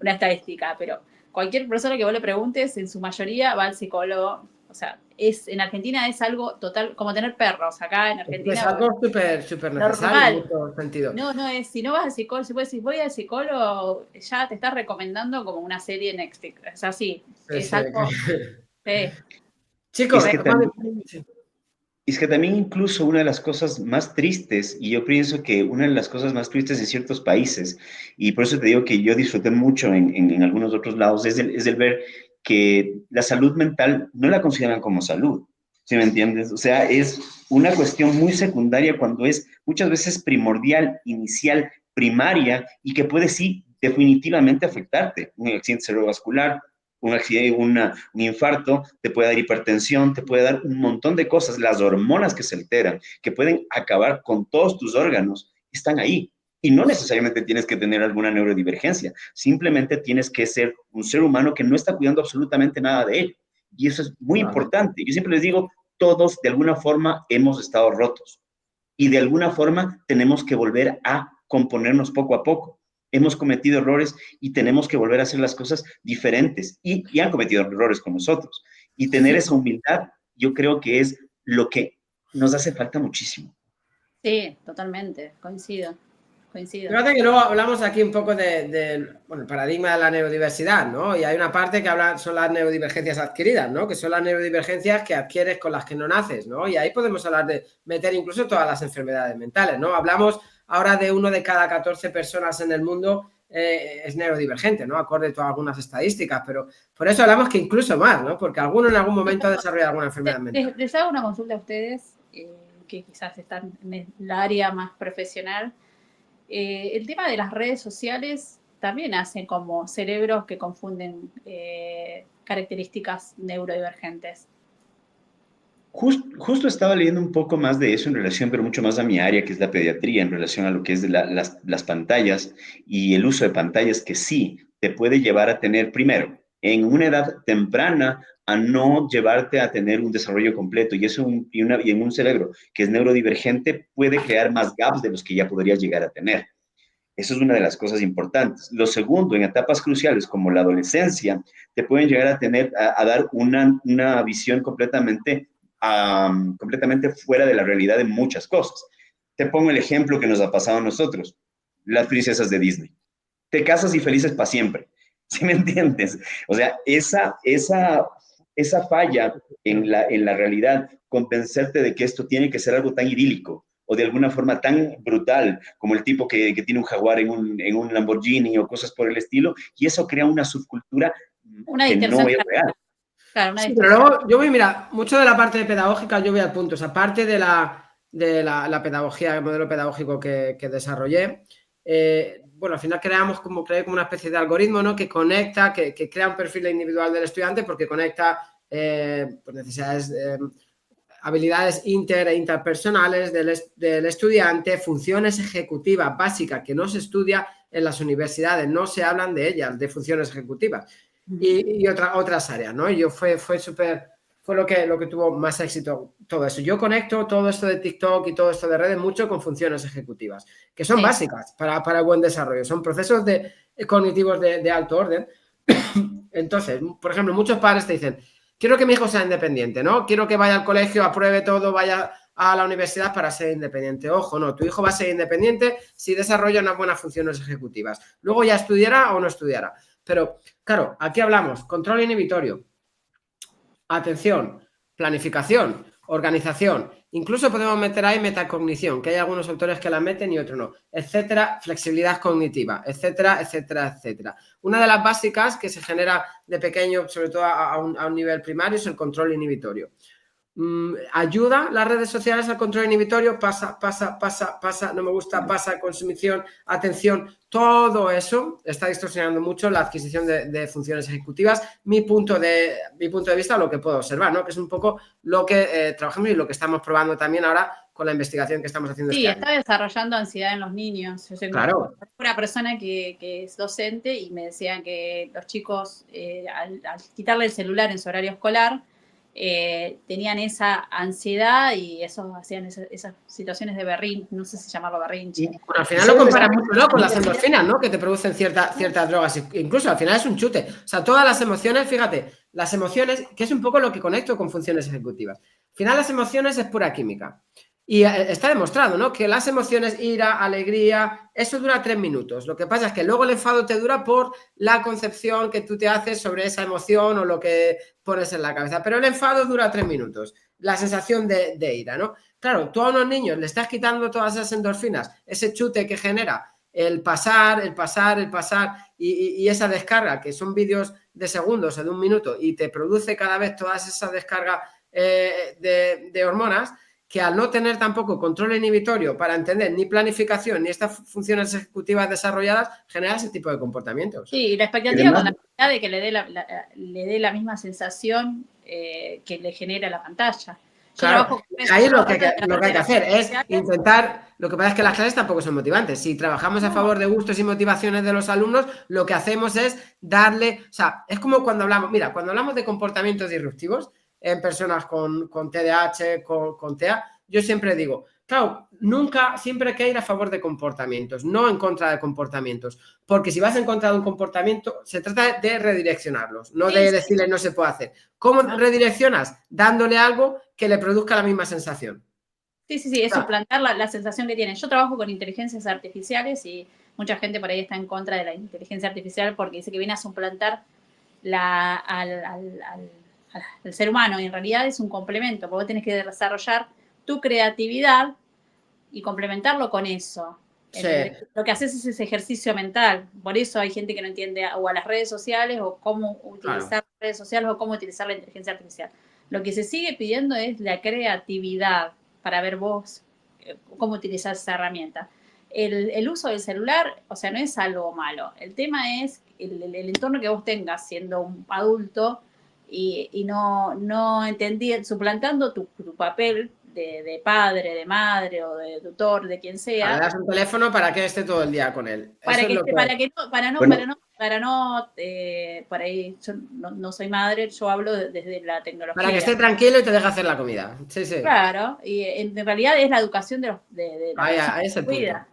Speaker 3: una estadística, pero cualquier persona que vos le preguntes, en su mayoría va al psicólogo. O sea, en Argentina es algo total, como tener perros. Acá en Argentina
Speaker 1: es algo súper necesario en muchos sentidos.
Speaker 3: No, si no vas al psicólogo, si puedes decir voy al psicólogo, ya te estás recomendando como una serie en Netflix. O sea, sí, es algo...
Speaker 1: Chicos,
Speaker 2: Y es que también incluso una de las cosas más tristes, y yo pienso que una de las cosas más tristes en ciertos países, y por eso te digo que yo disfruté mucho en algunos otros lados, es el ver que la salud mental no la consideran como salud, ¿sí me entiendes? O sea, es una cuestión muy secundaria cuando es muchas veces primordial, inicial, primaria, y que puede sí definitivamente afectarte. Un accidente cerebrovascular, un accidente, un infarto, te puede dar hipertensión, te puede dar un montón de cosas. Las hormonas que se alteran, que pueden acabar con todos tus órganos, están ahí. Y no necesariamente tienes que tener alguna neurodivergencia, simplemente tienes que ser un ser humano que no está cuidando absolutamente nada de ello. Y eso es muy
Speaker 1: Claro.
Speaker 2: importante. Yo siempre les digo, todos de alguna forma hemos estado rotos y de alguna forma tenemos que volver a componernos poco a poco. Hemos cometido errores y tenemos que volver a hacer las cosas diferentes y han cometido errores con nosotros. Y tener esa humildad, yo creo que es lo que nos hace falta muchísimo.
Speaker 3: Sí, totalmente, coincido, coincido.
Speaker 1: Fíjate que luego hablamos aquí un poco bueno, el paradigma de la neurodiversidad, ¿no? Y hay una parte que son las neurodivergencias adquiridas, ¿no? Que son las neurodivergencias que adquieres con las que no naces, ¿no? Y ahí podemos hablar de meter incluso todas las enfermedades mentales, ¿no? Hablamos ahora de 1 de cada 14 personas en el mundo es neurodivergente, ¿no? Acorde a algunas estadísticas, pero por eso hablamos que incluso más, ¿no? Porque alguno en algún momento ha desarrollado alguna enfermedad mental.
Speaker 3: Les hago una consulta a ustedes, que quizás están en el área más profesional. El tema de las redes sociales también hacen como cerebros que confunden características neurodivergentes.
Speaker 2: Justo estaba leyendo un poco más de eso en relación, pero mucho más a mi área, que es la pediatría, en relación a lo que es de las pantallas y el uso de pantallas, que sí te puede llevar a tener, primero, en una edad temprana, a no llevarte a tener un desarrollo completo. Y eso y en un cerebro que es neurodivergente puede crear más gaps de los que ya podrías llegar a tener. Eso es una de las cosas importantes. Lo segundo, en etapas cruciales como la adolescencia, te pueden llegar a tener, a dar una visión completamente fuera de la realidad de muchas cosas. Te pongo el ejemplo que nos ha pasado a nosotros, las princesas de Disney. Te casas y felices para siempre. ¿Sí me entiendes? O sea, esa falla en la realidad, convencerte de que esto tiene que ser algo tan idílico o de alguna forma tan brutal como el tipo que tiene un jaguar en un Lamborghini o cosas por el estilo, y eso crea una subcultura
Speaker 3: Una
Speaker 2: que no
Speaker 3: distorsión.
Speaker 2: es real.
Speaker 3: Claro, una
Speaker 1: Sí, pero
Speaker 3: distorsión.
Speaker 1: luego yo voy, mira, mucho de la parte pedagógica yo voy al punto, o sea, aparte de la pedagogía, el modelo pedagógico que desarrollé, bueno, al final creé como una especie de algoritmo, ¿no? Que conecta, que crea un perfil individual del estudiante porque conecta pues necesidades, habilidades e interpersonales del estudiante, funciones ejecutivas básicas que no se estudia en las universidades, no se hablan de ellas, de funciones ejecutivas. Y otras áreas, ¿no? Y fue lo que tuvo más éxito todo eso. Yo conecto todo esto de TikTok y todo esto de redes mucho con funciones ejecutivas, que son básicas para el buen desarrollo. Son procesos cognitivos de alto orden. Entonces, por ejemplo, muchos padres te dicen, quiero que mi hijo sea independiente, ¿no? Quiero que vaya al colegio, apruebe todo, vaya a la universidad para ser independiente. Ojo, no, tu hijo va a ser independiente si desarrolla unas buenas funciones ejecutivas. Luego ya estudiará o no estudiará. Pero, claro, aquí hablamos control inhibitorio, atención, planificación, organización, incluso podemos meter ahí metacognición, que hay algunos autores que la meten y otros no, etcétera, flexibilidad cognitiva, etcétera, etcétera, etcétera. Una de las básicas que se genera de pequeño, sobre todo a un nivel primario, es el control inhibitorio. Ayuda las redes sociales al control inhibitorio, pasa, no me gusta, pasa, consumición, atención, todo eso está distorsionando mucho la adquisición de funciones ejecutivas. Mi punto de vista, lo que puedo observar, ¿no? Que es un poco lo que trabajamos y lo que estamos probando también ahora con la investigación que estamos haciendo
Speaker 3: Sí,
Speaker 1: este
Speaker 3: está
Speaker 1: año.
Speaker 3: desarrollando ansiedad en los niños. Yo tengo
Speaker 1: Claro.
Speaker 3: una persona que es docente y me decían que los chicos, al quitarle el celular en su horario escolar, tenían esa ansiedad y eso hacían esas situaciones de berrinche, no sé si llamarlo berrinche.
Speaker 1: Bueno, al final lo comparan mucho, ¿no? Con las endorfinas, ¿no? Que te producen ciertas drogas. Incluso al final es un chute. O sea, todas las emociones, fíjate, las emociones, que es un poco lo que conecto con funciones ejecutivas. Al final las emociones es pura química. Y está demostrado, ¿no? Que las emociones, ira, alegría, eso dura 3 minutos. Lo que pasa es que luego el enfado te dura por la concepción que tú te haces sobre esa emoción o lo que pones en la cabeza. Pero el enfado dura 3 minutos. la sensación de ira, ¿no? Claro, tú a unos niños le estás quitando todas esas endorfinas, ese chute que genera el pasar y esa descarga, que son vídeos de segundos o de un minuto, y te produce cada vez todas esas descargas de hormonas, que al no tener tampoco control inhibitorio para entender ni planificación ni estas funciones ejecutivas desarrolladas, genera ese tipo de comportamientos.
Speaker 3: Sí, y la expectativa con la calidad de que le dé la misma sensación que le genera la pantalla.
Speaker 1: Claro, ahí lo que hay que hacer es intentar, lo que pasa es que las clases tampoco son motivantes. Si trabajamos a favor de gustos y motivaciones de los alumnos, lo que hacemos es darle, o sea, es como cuando hablamos de comportamientos disruptivos en personas con TDAH, con TEA, yo siempre digo, claro, siempre hay que ir a favor de comportamientos, no en contra de comportamientos, porque si vas en contra de un comportamiento, se trata de redireccionarlos, no de decirle no se puede hacer. ¿Cómo redireccionas? Dándole algo que le produzca la misma sensación.
Speaker 3: Sí, es suplantar la sensación que tienen. Yo trabajo con inteligencias artificiales y mucha gente por ahí está en contra de la inteligencia artificial porque dice que viene a suplantar al ser humano, y en realidad es un complemento, porque vos tenés que desarrollar tu creatividad y complementarlo con eso.
Speaker 1: Sí.
Speaker 3: Lo que haces es ese ejercicio mental. Por eso hay gente que no entiende o a las redes sociales o cómo utilizar las redes sociales o cómo utilizar la inteligencia artificial. Lo que se sigue pidiendo es la creatividad para ver vos cómo utilizar esa herramienta. El uso del celular, o sea, no es algo malo. El tema es el entorno que vos tengas siendo un adulto y no entendí, suplantando tu papel de padre, de madre o de tutor, de quien sea.
Speaker 1: Le das un teléfono para que esté todo el día con él.
Speaker 3: Por ahí yo no soy madre, yo hablo desde la tecnología.
Speaker 1: Para que esté tranquilo y te deje hacer la comida. Sí.
Speaker 3: Claro, y en realidad es la educación de la
Speaker 1: persona que
Speaker 2: cuida.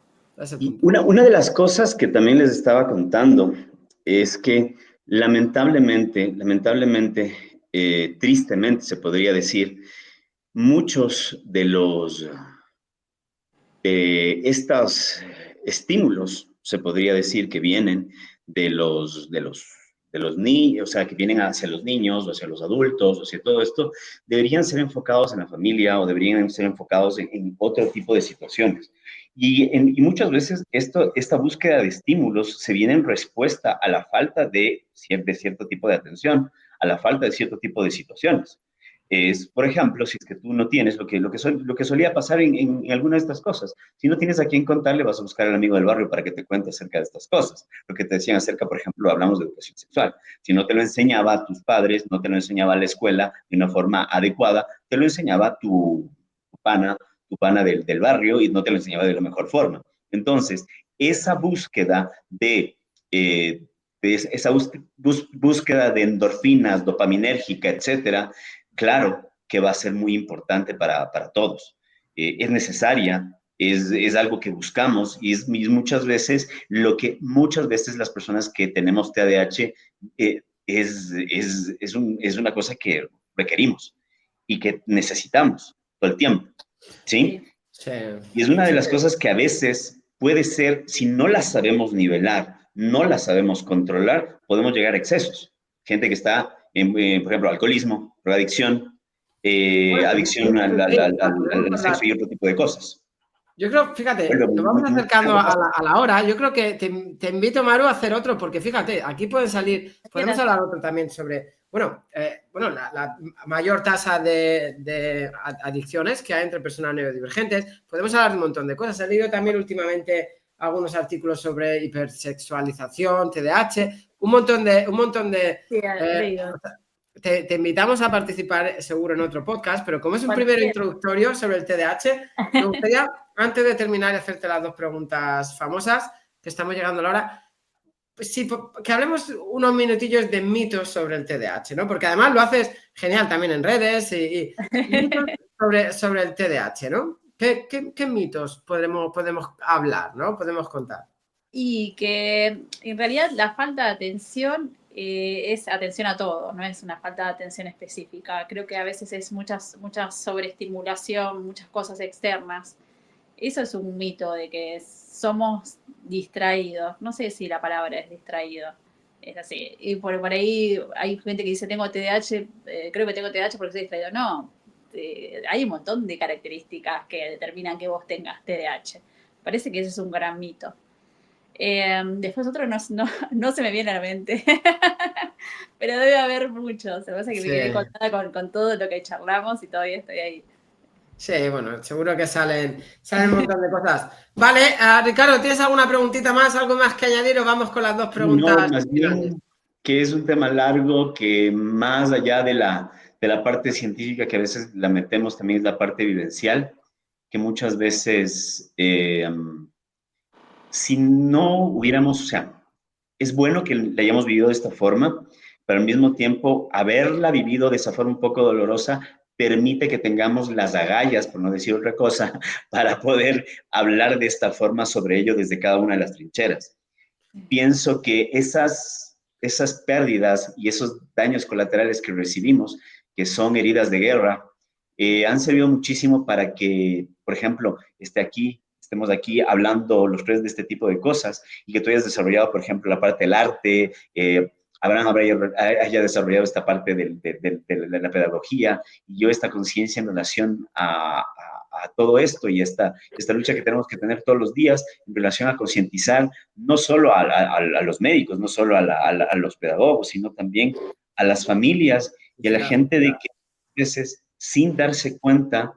Speaker 2: Y una de las cosas que también les estaba contando es que lamentablemente, tristemente se podría decir, muchos de estos estímulos, se podría decir, que vienen de los niños, o sea, que vienen hacia los niños o hacia los adultos, o hacia todo esto, deberían ser enfocados en la familia o deberían ser enfocados en otro tipo de situaciones. Y muchas veces esta búsqueda de estímulos se viene en respuesta a la falta de cierto tipo de atención, a la falta de cierto tipo de situaciones. Por ejemplo, si es que tú no tienes lo que solía pasar en alguna de estas cosas. Si no tienes a quién contarle, vas a buscar al amigo del barrio para que te cuente acerca de estas cosas. Lo que te decían acerca, por ejemplo, hablamos de educación sexual. Si no te lo enseñaba a tus padres, no te lo enseñaba a la escuela de una forma adecuada, te lo enseñaba tu pana del barrio y no te lo enseñaba de la mejor forma. Entonces, esa búsqueda esa búsqueda de endorfinas, dopaminérgica, etcétera, claro que va a ser muy importante para todos. Es necesaria, es algo que buscamos y es muchas veces lo que muchas veces las personas que tenemos TDAH es una cosa que requerimos y que necesitamos todo el tiempo, ¿sí?
Speaker 1: Sí.
Speaker 2: Y es una de las cosas que a veces puede ser, si no las sabemos nivelar, no las sabemos controlar, podemos llegar a excesos. Gente que está en, por ejemplo, alcoholismo, drogadicción, adicción al sexo y otro tipo de cosas.
Speaker 1: Yo creo, fíjate, nos vamos acercando a la hora. Yo creo que te invito, Maru, a hacer otro, porque fíjate, aquí podemos hablar otro también sobre, la mayor tasa de adicciones que hay entre personas neurodivergentes. Podemos hablar de un montón de cosas. He leído también últimamente algunos artículos sobre hipersexualización, TDAH, un montón de
Speaker 3: Sí,
Speaker 1: te invitamos a participar seguro en otro podcast, pero como es un primer introductorio sobre el TDAH, me gustaría, antes de terminar y hacerte las dos preguntas famosas, que estamos llegando a la hora, pues sí, que hablemos unos minutillos de mitos sobre el TDAH, ¿no? Porque además lo haces genial también en redes y mitos sobre el TDAH, ¿no? ¿Qué mitos podemos hablar, ¿no? Podemos contar.
Speaker 3: Y que en realidad la falta de atención es atención a todo, no es una falta de atención específica. Creo que a veces es mucha sobreestimulación, muchas cosas externas. Eso es un mito de que somos distraídos. No sé si la palabra es distraído. Es así. Y por ahí hay gente que dice, tengo TDAH, creo que tengo TDAH porque estoy distraído. No, hay un montón de características que determinan que vos tengas TDAH. Parece que ese es un gran mito. Después otro no se me viene a la mente, pero debe haber muchos. Se me hace que me quedé contada con todo lo que charlamos y todavía estoy ahí.
Speaker 1: Sí, bueno, seguro que salen un montón de cosas. Vale, Ricardo, ¿tienes alguna preguntita más, algo más que añadir o vamos con las dos preguntas?
Speaker 2: No, más bien que es un tema largo que más allá de la parte científica que a veces la metemos, también es la parte vivencial, que muchas veces, si no hubiéramos, o sea, es bueno que la hayamos vivido de esta forma, pero al mismo tiempo, haberla vivido de esa forma un poco dolorosa permite que tengamos las agallas, por no decir otra cosa, para poder hablar de esta forma sobre ello desde cada una de las trincheras. Pienso que esas pérdidas y esos daños colaterales que recibimos, que son heridas de guerra, han servido muchísimo para que, por ejemplo, estemos aquí hablando los tres de este tipo de cosas y que tú hayas desarrollado, por ejemplo, la parte del arte, Abraham haya desarrollado esta parte de la pedagogía y yo esta conciencia en relación a todo esto y esta lucha que tenemos que tener todos los días en relación a concientizar no solo a los médicos, no solo a los pedagogos, sino también a las familias y a la gente de que a veces, sin darse cuenta,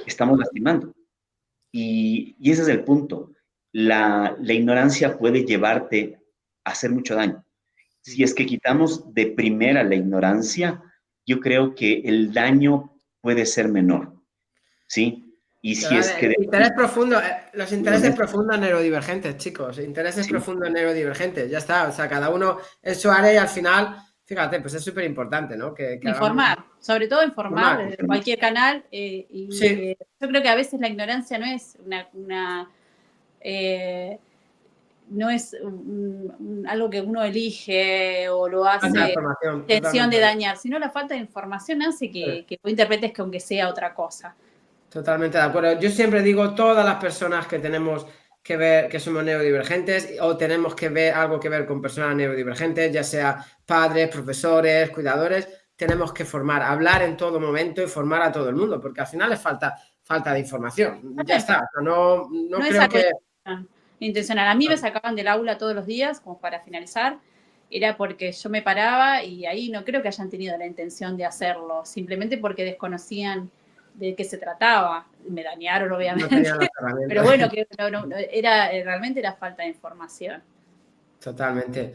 Speaker 2: estamos lastimando. Y ese es el punto. La ignorancia puede llevarte a hacer mucho daño. Si es que quitamos de primera la ignorancia, yo creo que el daño puede ser menor, ¿sí? Y si es que...
Speaker 1: Los intereses profundos neurodivergentes, chicos. Intereses profundos neurodivergentes. Ya está. O sea, cada uno en su área y al final, fíjate, pues es súper importante, ¿no? Que
Speaker 3: informar, sobre todo informar desde cualquier canal. Yo creo que a veces la ignorancia no es no es algo que uno elige o lo hace intención de dañar, sino la falta de información hace que tú interpretes que aunque sea otra cosa.
Speaker 1: Totalmente de acuerdo. Yo siempre digo, todas las personas que tenemos que ver, que somos neurodivergentes o tenemos que ver algo que ver con personas neurodivergentes, ya sea padres, profesores, cuidadores, tenemos que formar, hablar en todo momento y formar a todo el mundo, porque al final es falta de información. Ya está. No creo que...
Speaker 3: intencional. A mí me sacaban del aula todos los días, como para finalizar, era porque yo me paraba y ahí no creo que hayan tenido la intención de hacerlo, simplemente porque desconocían de qué se trataba. Me dañaron, obviamente. Pero bueno, que realmente era falta de información.
Speaker 1: Totalmente.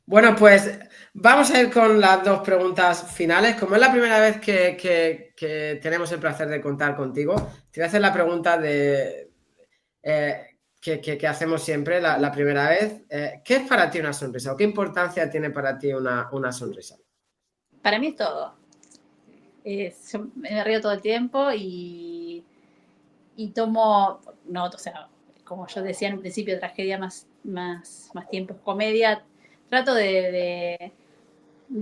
Speaker 1: Bueno, pues vamos a ir con las dos preguntas finales. Como es la primera vez que tenemos el placer de contar contigo, te voy a hacer la pregunta que hacemos siempre la primera vez. ¿Qué es para ti una sonrisa o qué importancia tiene para ti una sonrisa?
Speaker 3: Para mí es todo. Yo me río todo el tiempo y tomo, o sea, como yo decía en un principio, tragedia más tiempo es comedia. Trato de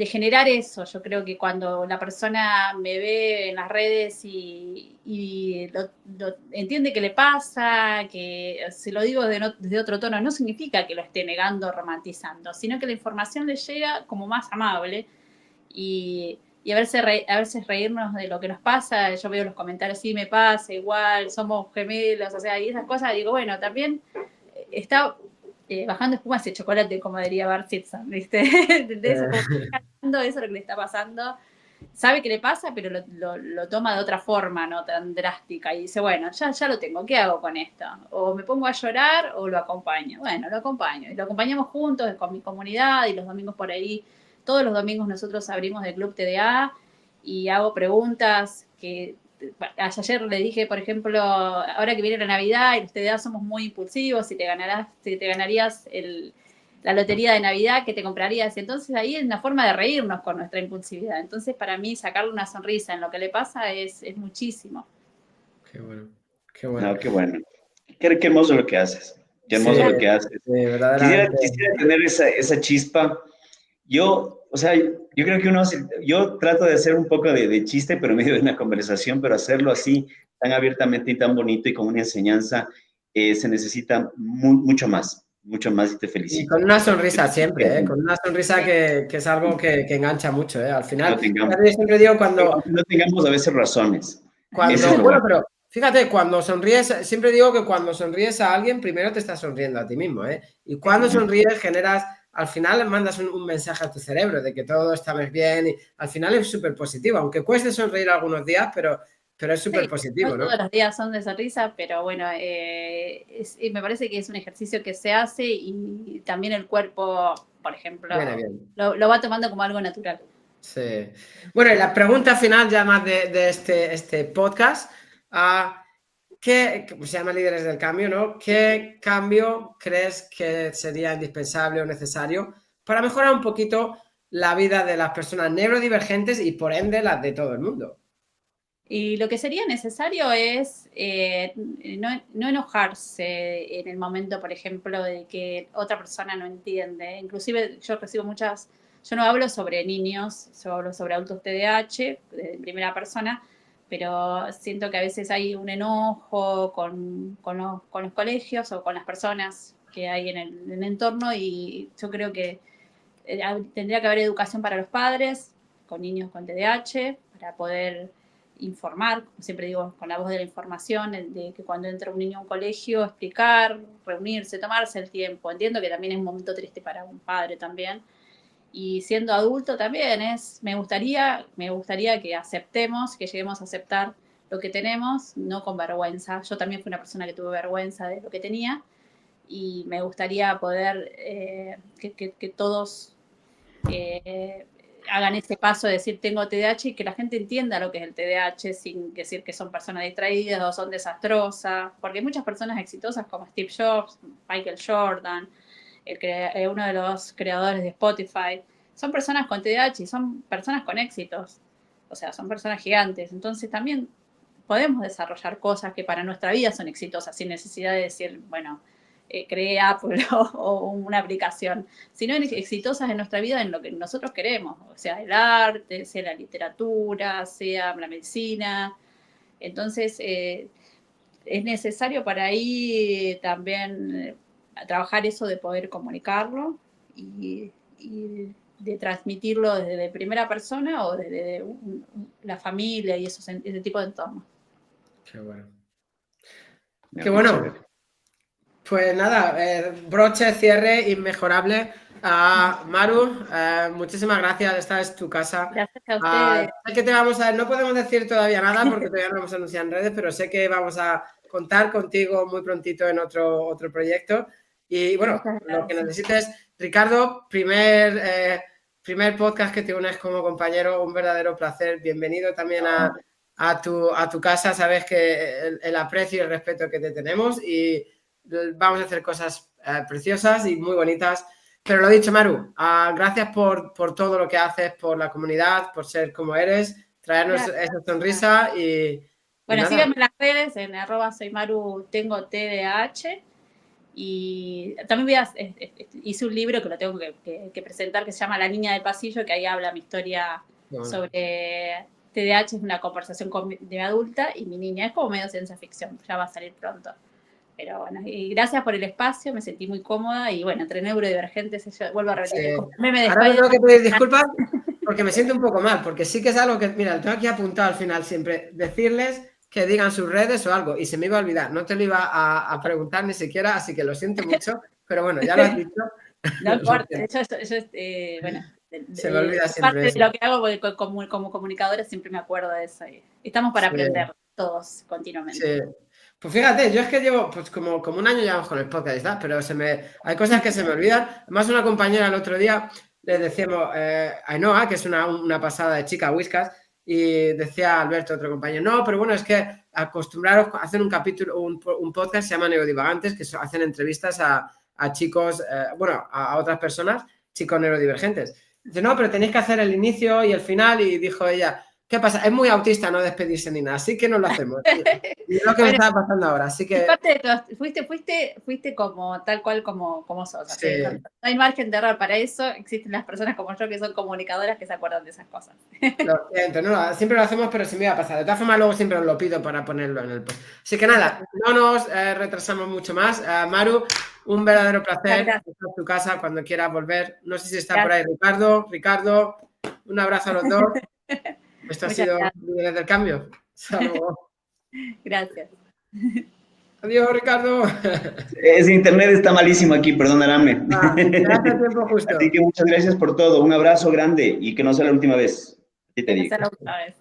Speaker 3: generar eso. Yo creo que cuando la persona me ve en las redes y lo entiende que le pasa, que se lo digo desde otro tono, no significa que lo esté negando o romantizando, sino que la información le llega como más amable y a veces reírnos de lo que nos pasa. Yo veo los comentarios, sí, me pasa, igual, somos gemelos, o sea, y esas cosas, digo, bueno, también está bajando espuma ese chocolate, como diría Bart Simpson, ¿viste? Eso es lo que le está pasando. Sabe que le pasa, pero lo toma de otra forma, no tan drástica, y dice, bueno, ya lo tengo, ¿qué hago con esto? O me pongo a llorar o lo acompaño. Bueno, lo acompaño, y lo acompañamos juntos con mi comunidad, y los domingos por ahí, todos los domingos nosotros abrimos el Club TDA y hago preguntas que... Ayer le dije, por ejemplo, ahora que viene la Navidad y los TDA somos muy impulsivos, si te ganarías la lotería de Navidad, ¿qué te comprarías? Entonces ahí es una forma de reírnos con nuestra impulsividad. Entonces para mí sacarle una sonrisa en lo que le pasa es muchísimo.
Speaker 1: Qué bueno, qué bueno.
Speaker 2: No, qué bueno. Qué hermoso lo que haces. Qué hermoso lo que haces.
Speaker 1: Sí, verdaderamente.
Speaker 2: Quisiera tener esa chispa. Yo creo que yo trato de hacer un poco de chiste, pero en medio de una conversación, pero hacerlo así, tan abiertamente y tan bonito y con una enseñanza, se necesita mucho más y te felicito.
Speaker 1: Y con una sonrisa siempre, con una sonrisa que es algo que engancha mucho, al final.
Speaker 2: No tengamos,
Speaker 1: yo siempre digo cuando...
Speaker 2: no tengamos a veces razones.
Speaker 1: Bueno, pero fíjate, cuando sonríes, siempre digo que cuando sonríes a alguien, primero te estás sonriendo a ti mismo, ¿eh? Y cuando sonríes generas, al final mandas un mensaje a tu cerebro de que todo está bien y al final es súper positivo, aunque cueste sonreír algunos días, pero es súper positivo, ¿no?
Speaker 3: Todos los días son de sonrisa, pero bueno, me parece que es un ejercicio que se hace y también el cuerpo, por ejemplo,
Speaker 1: Bien.
Speaker 3: lo va tomando como algo natural.
Speaker 1: Sí. Bueno, y la pregunta final ya más de este podcast, ¿qué se llama Líderes del Cambio, ¿no? ¿Qué cambio crees que sería indispensable o necesario para mejorar un poquito la vida de las personas neurodivergentes y por ende las de todo el mundo?
Speaker 3: Y lo que sería necesario es no enojarse en el momento, por ejemplo, de que otra persona no entiende. Inclusive yo recibo yo no hablo sobre niños, yo hablo sobre adultos TDAH en primera persona, pero siento que a veces hay un enojo con los colegios o con las personas que hay en el entorno y yo creo que tendría que haber educación para los padres con niños con TDAH para poder informar, como siempre digo, con la voz de la información, de que cuando entra un niño a un colegio, explicar, reunirse, tomarse el tiempo. Entiendo que también es un momento triste para un padre también. Y siendo adulto también me gustaría que aceptemos, que lleguemos a aceptar lo que tenemos, no con vergüenza. Yo también fui una persona que tuve vergüenza de lo que tenía y me gustaría poder que todos hagan ese paso de decir tengo TDAH y que la gente entienda lo que es el TDAH sin decir que son personas distraídas o son desastrosas, porque hay muchas personas exitosas como Steve Jobs, Michael Jordan, uno de los creadores de Spotify, son personas con TDAH y son personas con éxitos, o sea, son personas gigantes, entonces también podemos desarrollar cosas que para nuestra vida son exitosas sin necesidad de decir, bueno, creé Apple o una aplicación, sino exitosas en nuestra vida en lo que nosotros queremos, o sea, el arte, sea la literatura, sea la medicina. Entonces, es necesario para ahí también trabajar eso de poder comunicarlo y de transmitirlo desde primera persona o desde la familia y ese tipo de entornos.
Speaker 1: Qué bueno.
Speaker 2: No,
Speaker 1: Qué bueno.
Speaker 2: chévere.
Speaker 1: Pues nada, broche, cierre, inmejorable. Maru, muchísimas gracias. Esta es tu casa.
Speaker 3: Gracias a ustedes.
Speaker 1: Sé que te vamos no podemos decir todavía nada porque todavía no lo hemos anunciado en redes, pero sé que vamos a contar contigo muy prontito en otro proyecto. Y bueno, lo que necesites, Ricardo, primer podcast que te unes como compañero, un verdadero placer. Bienvenido también a tu casa. Sabes que el aprecio y el respeto que te tenemos y vamos a hacer cosas preciosas y muy bonitas. Pero lo dicho, Maru, gracias por todo lo que haces, por la comunidad, por ser como eres, traernos esa sonrisa y
Speaker 3: bueno,
Speaker 1: nada.
Speaker 3: síganme en las redes, en @soymaru tengo TDAH y también hice un libro que lo tengo que presentar que se llama La Niña del Pasillo, que ahí habla mi historia sobre TDAH, es una conversación de adulta y mi niña, es como medio ciencia ficción, ya va a salir pronto. Pero bueno, y gracias por el espacio, me sentí muy cómoda y bueno, entre neurodivergentes, vuelvo a repetir.
Speaker 1: Sí. Ahora me tengo que pedir disculpas porque me siento un poco mal, porque sí que es algo que, mira, lo tengo aquí apuntado al final siempre, decirles que digan sus redes o algo, y se me iba a olvidar, no te lo iba a preguntar ni siquiera, así que lo siento mucho, pero bueno, ya lo has dicho.
Speaker 3: No importa, eso bueno,
Speaker 1: se me olvida siempre
Speaker 3: parte
Speaker 1: eso.
Speaker 3: de lo que hago, porque como comunicadora siempre me acuerdo de eso, y estamos para aprender todos continuamente.
Speaker 1: Sí. Pues fíjate, yo es que llevo pues como un año ya con el podcast y tal, pero hay cosas que se me olvidan. Además, una compañera el otro día le decíamos, Ainhoa, que es una pasada de chica, Whiskas, y decía Alberto, otro compañero, no, pero bueno, es que acostumbraros a hacer un capítulo, un podcast se llama Neurodivagantes, que hacen entrevistas a chicos, bueno, a otras personas, chicos neurodivergentes. Dice, no, pero tenéis que hacer el inicio y el final, y dijo ella, ¿qué pasa? Es muy autista no despedirse ni nada, así que no lo hacemos. Y es lo que me está pasando ahora, así que...
Speaker 3: Fuiste como tal cual como sos.
Speaker 1: Sí.
Speaker 3: No hay margen de error para eso. Existen las personas como yo que son comunicadoras que se acuerdan de esas cosas.
Speaker 1: Lo siento, no, siempre lo hacemos, pero se me iba a pasar. De todas formas, luego siempre os lo pido para ponerlo en el post. Así que nada, no nos retrasamos mucho más. Maru, un verdadero placer estar en tu casa cuando quieras volver. No sé si está por ahí Ricardo, un abrazo a los dos. Esto ha sido Líderes del Cambio. Hasta luego.
Speaker 3: Gracias.
Speaker 1: Adiós, Ricardo.
Speaker 2: Ese internet está malísimo aquí, perdóname.
Speaker 1: Me hace tiempo justo.
Speaker 2: Así que muchas gracias por todo. Un abrazo grande y que no sea la última vez. Así te
Speaker 3: Que no
Speaker 2: digo.
Speaker 3: sea la última vez.